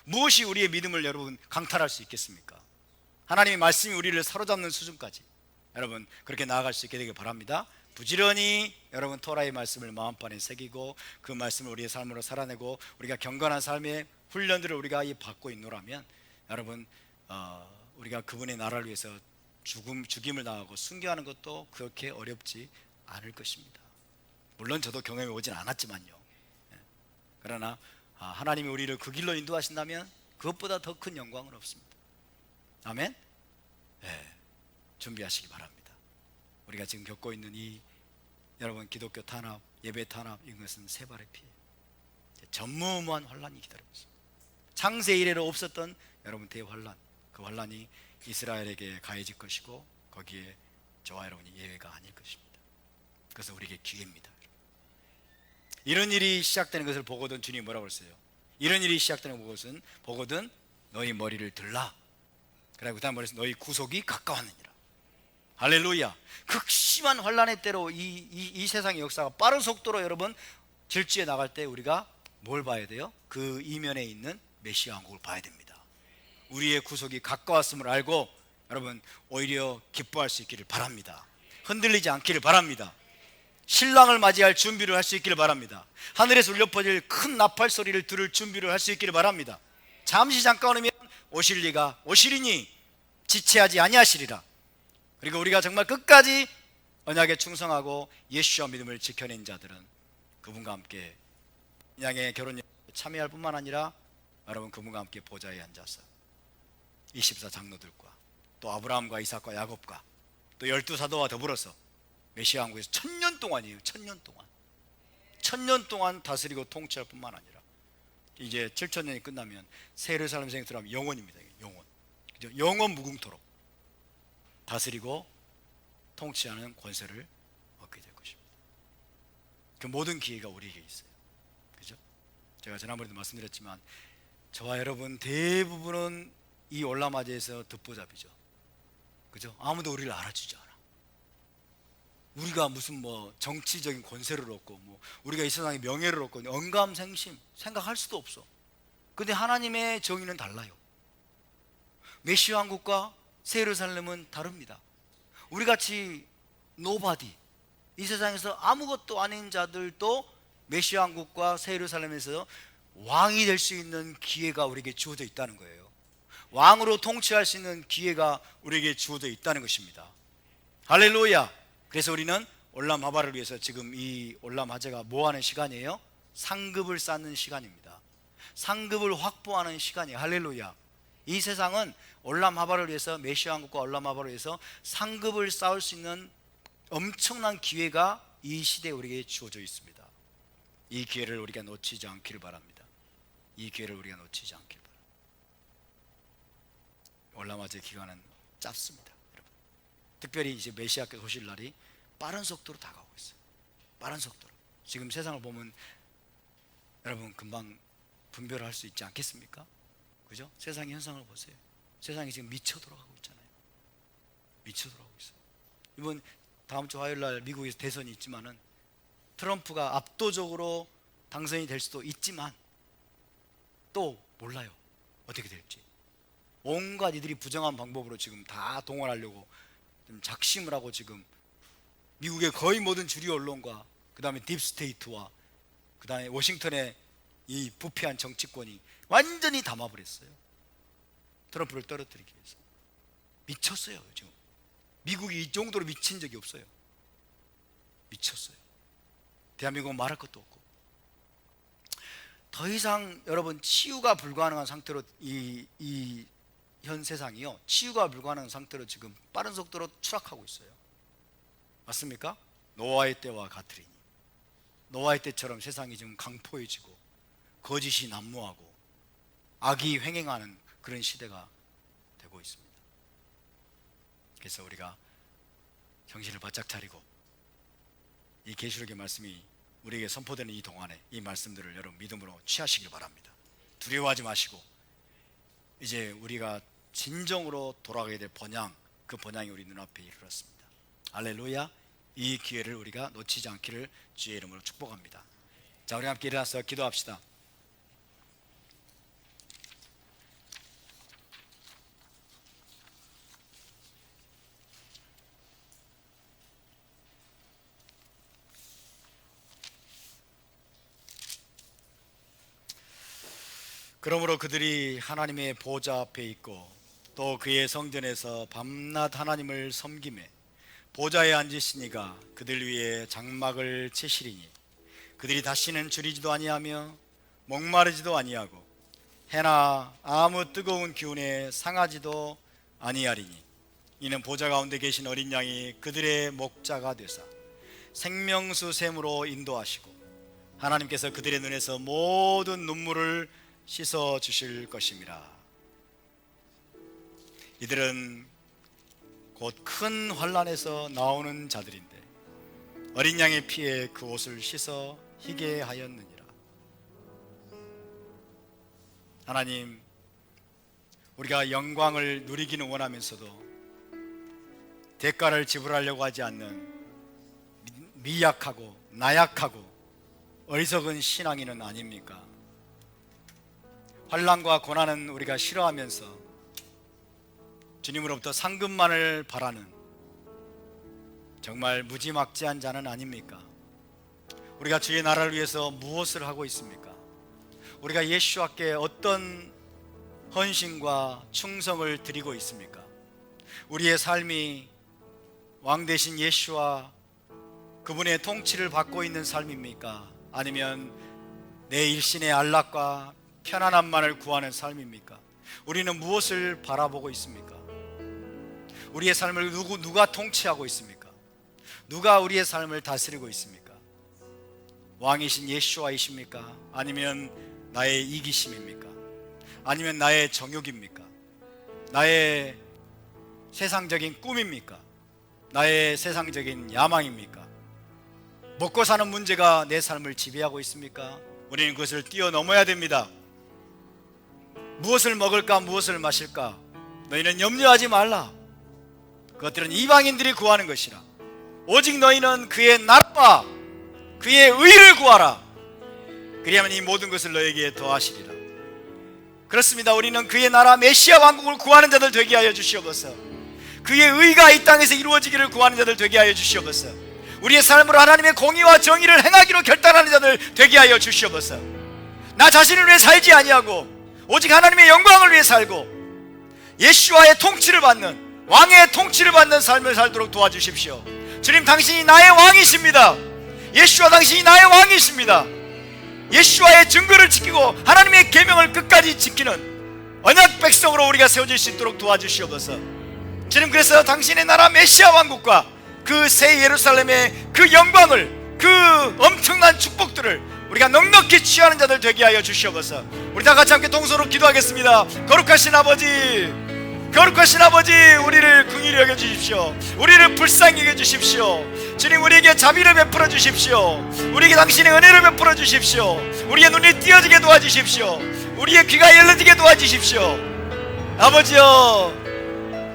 무엇이 우리의 믿음을 여러분 강탈할 수 있겠습니까? 하나님의 말씀이 우리를 사로잡는 수준까지 여러분 그렇게 나아갈 수 있게 되길 바랍니다. 부지런히 여러분 토라의 말씀을 마음판에 새기고 그 말씀을 우리의 삶으로 살아내고 우리가 경건한 삶의 훈련들을 우리가 받고 있노라면 여러분 우리가 그분의 나라를 위해서 죽임을 당하고 순교하는 것도 그렇게 어렵지 않을 것입니다. 물론 저도 경험이 오진 않았지만요. 그러나 하나님이 우리를 그 길로 인도하신다면 그것보다 더 큰 영광은 없습니다. 아멘? 네, 준비하시기 바랍니다. 우리가 지금 겪고 있는 이 여러분 기독교 탄압, 예배 탄압, 이것은 세 발의 피해요. 전무후무한 환란이 기다리고 있습니다. 창세 이래로 없었던 여러분 대환란, 그 환란이 이스라엘에게 가해질 것이고 거기에 저와 여러분이 예외가 아닐 것입니다. 그래서 우리에게 기회입니다. 이런 일이 시작되는 것을 보거든 주님이 뭐라고 했어요? 이런 일이 시작되는 것은 보거든 너희 머리를 들라. 그리고 그 다음 말해서 너희 구속이 가까웠느니라. 할렐루야. 극심한 환란의 때로 이 세상의 역사가 빠른 속도로 여러분 질주해 나갈 때 우리가 뭘 봐야 돼요? 그 이면에 있는 메시아 왕국을 봐야 됩니다. 우리의 구속이 가까웠음을 알고 여러분 오히려 기뻐할 수 있기를 바랍니다. 흔들리지 않기를 바랍니다. 신랑을 맞이할 준비를 할 수 있기를 바랍니다. 하늘에서 울려 퍼질 큰 나팔 소리를 들을 준비를 할 수 있기를 바랍니다. 잠시 잠깐 오면 오실 리가 오시리니 지체하지 아니하시리라. 그리고 우리가 정말 끝까지 언약에 충성하고 예수와 믿음을 지켜낸 자들은 그분과 함께 양의 결혼에 참여할 뿐만 아니라 여러분 그분과 함께 보좌에 앉아서 24장로들과 또 아브라함과 이삭과 야곱과 또 12사도와 더불어서 메시아 왕국에서 1000년 동안이에요. 1000년 동안 1000년 동안 다스리고 통치할 뿐만 아니라 이제 7000년이 끝나면 새 예루살렘 생에 들어가면 영원입니다. 영원, 그죠? 영원 무궁토록 다스리고 통치하는 권세를 얻게 될 것입니다. 그 모든 기회가 우리에게 있어요. 그죠? 제가 지난번에도 말씀드렸지만 저와 여러분 대부분은 이 올라마지에서 듣보잡이죠. 그죠? 아무도 우리를 알아주지 않아. 우리가 무슨 뭐 정치적인 권세를 얻고 뭐 우리가 이 세상에 명예를 얻고 언감생심 생각할 수도 없어. 근데 하나님의 정의는 달라요. 메시아 왕국과 새 예루살렘은 다릅니다. 우리같이 노바디, 이 세상에서 아무것도 아닌 자들도 메시아 왕국과 새 예루살렘에서 왕이 될 수 있는 기회가 우리에게 주어져 있다는 거예요. 왕으로 통치할 수 있는 기회가 우리에게 주어져 있다는 것입니다. 할렐루야. 그래서 우리는 올람하바를 위해서 지금 이 올람하제가 뭐 하는 시간이에요? 상급을 쌓는 시간입니다. 상급을 확보하는 시간이에요. 할렐루야. 이 세상은 올람하바를 위해서, 메시아 왕국과 올람하바를 위해서 상급을 쌓을 수 있는 엄청난 기회가 이 시대에 우리에게 주어져 있습니다. 이 기회를 우리가 놓치지 않기를 바랍니다. 이 기회를 우리가 놓치지 않기를 바랍니다. 올라맞을 기간은 짧습니다, 여러분. 특별히 이제 메시아께서 오실 날이 빠른 속도로 다가오고 있어요. 빠른 속도로. 지금 세상을 보면 여러분 금방 분별할 수 있지 않겠습니까? 그죠? 세상의 현상을 보세요. 세상이 지금 미쳐 돌아가고 있잖아요. 미쳐 돌아가고 있어요. 이번 다음 주 화요일 날 미국에서 대선이 있지만은 트럼프가 압도적으로 당선이 될 수도 있지만 또 몰라요, 어떻게 될지. 온갖 이들이 부정한 방법으로 지금 다 동원하려고 좀 작심을 하고 지금 미국의 거의 모든 주류 언론과 그 다음에 딥스테이트와 그 다음에 워싱턴의 이 부패한 정치권이 완전히 담아버렸어요. 트럼프를 떨어뜨리기 위해서. 미쳤어요. 지금 미국이 이 정도로 미친 적이 없어요. 미쳤어요. 대한민국은 말할 것도 없고. 더 이상 여러분 치유가 불가능한 상태로 이 현 세상이요, 치유가 불가능한 상태로 지금 빠른 속도로 추락하고 있어요. 맞습니까? 노아의 때와 같으리니. 노아의 때처럼 세상이 지금 강포해지고 거짓이 난무하고 악이 횡행하는 그런 시대가 되고 있습니다. 그래서 우리가 정신을 바짝 차리고 이 계시록의 말씀이 우리에게 선포되는 이 동안에 이 말씀들을 여러분 믿음으로 취하시길 바랍니다. 두려워하지 마시고 이제 우리가 진정으로 돌아가게 될 번향, 그 번향이 우리 눈앞에 이르렀습니다. 할렐루야. 이 기회를 우리가 놓치지 않기를 주의 이름으로 축복합니다. 자, 우리 함께 일어나서 기도합시다. 그러므로 그들이 하나님의 보좌 앞에 있고 또 그의 성전에서 밤낮 하나님을 섬기매 보좌에 앉으시니가 그들 위에 장막을 치시리니 그들이 다시는 줄이지도 아니하며 목마르지도 아니하고 해나 아무 뜨거운 기운에 상하지도 아니하리니 이는 보좌 가운데 계신 어린 양이 그들의 목자가 되사 생명수 샘으로 인도하시고 하나님께서 그들의 눈에서 모든 눈물을 씻어 주실 것입니다. 이들은 곧 큰 환난에서 나오는 자들인데 어린 양의 피에 그 옷을 씻어 희게 하였느니라. 하나님, 우리가 영광을 누리기는 원하면서도 대가를 지불하려고 하지 않는 미약하고 나약하고 어리석은 신앙인은 아닙니까? 환난과 고난은 우리가 싫어하면서 주님으로부터 상급만을 바라는 정말 무지막지한 자는 아닙니까? 우리가 주의 나라를 위해서 무엇을 하고 있습니까? 우리가 예수와께 어떤 헌신과 충성을 드리고 있습니까? 우리의 삶이 왕 되신 예수와 그분의 통치를 받고 있는 삶입니까? 아니면 내 일신의 안락과 편안함만을 구하는 삶입니까? 우리는 무엇을 바라보고 있습니까? 우리의 삶을 누가 통치하고 있습니까? 누가 우리의 삶을 다스리고 있습니까? 왕이신 예수와이십니까? 아니면 나의 이기심입니까? 아니면 나의 정욕입니까? 나의 세상적인 꿈입니까? 나의 세상적인 야망입니까? 먹고 사는 문제가 내 삶을 지배하고 있습니까? 우리는 그것을 뛰어넘어야 됩니다. 무엇을 먹을까 무엇을 마실까 너희는 염려하지 말라. 그것들은 이방인들이 구하는 것이라. 오직 너희는 그의 나라와 그의 의를 구하라. 그리하면 이 모든 것을 너에게 더하시리라. 그렇습니다. 우리는 그의 나라 메시아 왕국을 구하는 자들 되게 하여 주시옵소서. 그의 의가 이 땅에서 이루어지기를 구하는 자들 되게 하여 주시옵소서. 우리의 삶으로 하나님의 공의와 정의를 행하기로 결단하는 자들 되게 하여 주시옵소서. 나 자신을 위해 살지 아니하고 오직 하나님의 영광을 위해 살고 예수와의 통치를 받는, 왕의 통치를 받는 삶을 살도록 도와주십시오. 주님, 당신이 나의 왕이십니다. 예수와 당신이 나의 왕이십니다. 예수와의 증거를 지키고 하나님의 계명을 끝까지 지키는 언약 백성으로 우리가 세워질 수 있도록 도와주시옵소서. 주님, 그래서 당신의 나라 메시아 왕국과 그 새 예루살렘의 그 영광을 그 엄청난 축복들을 우리가 넉넉히 취하는 자들 되게 하여 주시옵소서. 우리 다 같이 함께 동서로 기도하겠습니다. 거룩하신 아버지, 거룩하신 아버지, 우리를 긍휼히 여겨 주십시오. 우리를 불쌍히 여겨 주십시오. 주님, 우리에게 자비를 베풀어 주십시오. 우리에게 당신의 은혜를 베풀어 주십시오. 우리의 눈이 띄어지게 도와주십시오. 우리의 귀가 열려지게 도와주십시오. 아버지여,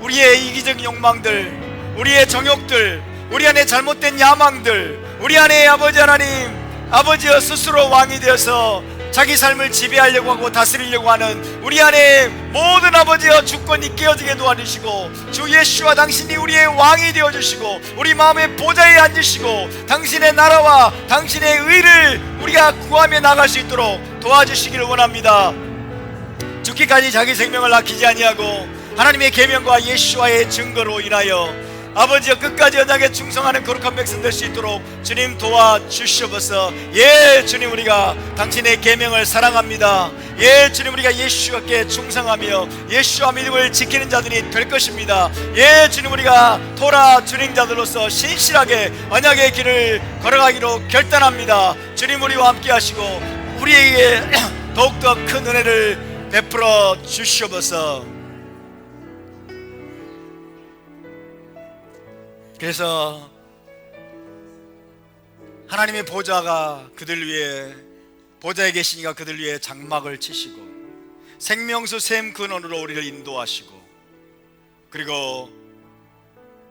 우리의 이기적인 욕망들, 우리의 정욕들, 우리 안에 잘못된 야망들, 우리 안에 아버지 하나님, 아버지여 스스로 왕이 되어서 자기 삶을 지배하려고 하고 다스리려고 하는 우리 안에 모든 아버지여 주권이 깨어지게 도와주시고, 주 예수와 당신이 우리의 왕이 되어주시고 우리 마음의 보좌에 앉으시고 당신의 나라와 당신의 의를 우리가 구하며 나갈 수 있도록 도와주시기를 원합니다. 죽기까지 자기 생명을 아끼지 아니하고 하나님의 계명과 예수와의 증거로 인하여 아버지여 끝까지 언약에 충성하는 거룩한 백성 될 수 있도록 주님 도와주시옵소서. 예 주님, 우리가 당신의 계명을 사랑합니다. 예 주님, 우리가 예수께 충성하며 예수와 믿음을 지키는 자들이 될 것입니다. 예 주님, 우리가 토라 준행자들로서 신실하게 언약의 길을 걸어가기로 결단합니다. 주님, 우리와 함께 하시고 우리에게 더욱더 큰 은혜를 베풀어 주시옵소서. 그래서 하나님의 보좌가 그들 위에, 보좌에 계시니까 그들 위에 장막을 치시고 생명수 샘 근원으로 우리를 인도하시고, 그리고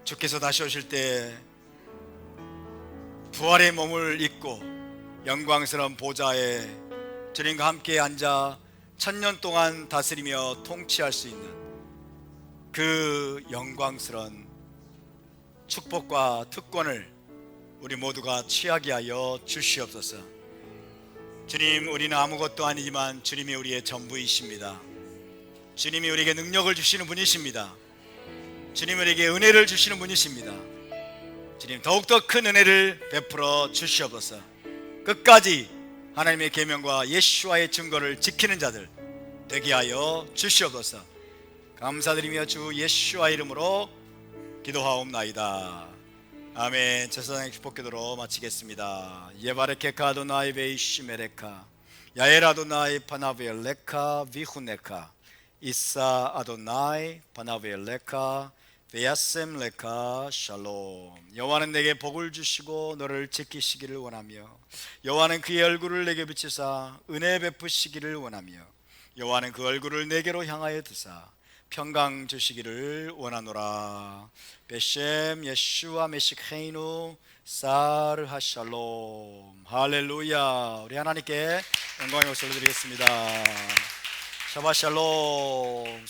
주께서 다시 오실 때 부활의 몸을 입고 영광스러운 보좌에 주님과 함께 앉아 천년 동안 다스리며 통치할 수 있는 그 영광스러운 축복과 특권을 우리 모두가 취하게 하여 주시옵소서. 주님, 우리는 아무것도 아니지만 주님이 우리의 전부이십니다. 주님이 우리에게 능력을 주시는 분이십니다. 주님이 우리에게 은혜를 주시는 분이십니다. 주님, 더욱더 큰 은혜를 베풀어 주시옵소서. 끝까지 하나님의 계명과 예수와의 증거를 지키는 자들 되게 하여 주시옵소서. 감사드리며 주 예수와 이름으로 기도하옵나이다. 아멘. 제사장의 축복기도로 마치겠습니다. 예바레케카 아도나이 베이시메레카 야엘 아도나이 파나벨레카 비후네카 이사 아도나이 파나벨레카 베야셈레카 샬롬. 여호와는 내게 복을 주시고 너를 지키시기를 원하며 여호와는 그의 얼굴을 내게 비치사 은혜 베푸시기를 원하며 여호와는 그 얼굴을 내게로 향하여 드사 평강 주시기를 원하노라. 베셈 예슈아 메시케이누 사르하 샬롬. 할렐루야. 우리 하나님께 영광의 박수를 드리겠습니다. 샤바 샬롬.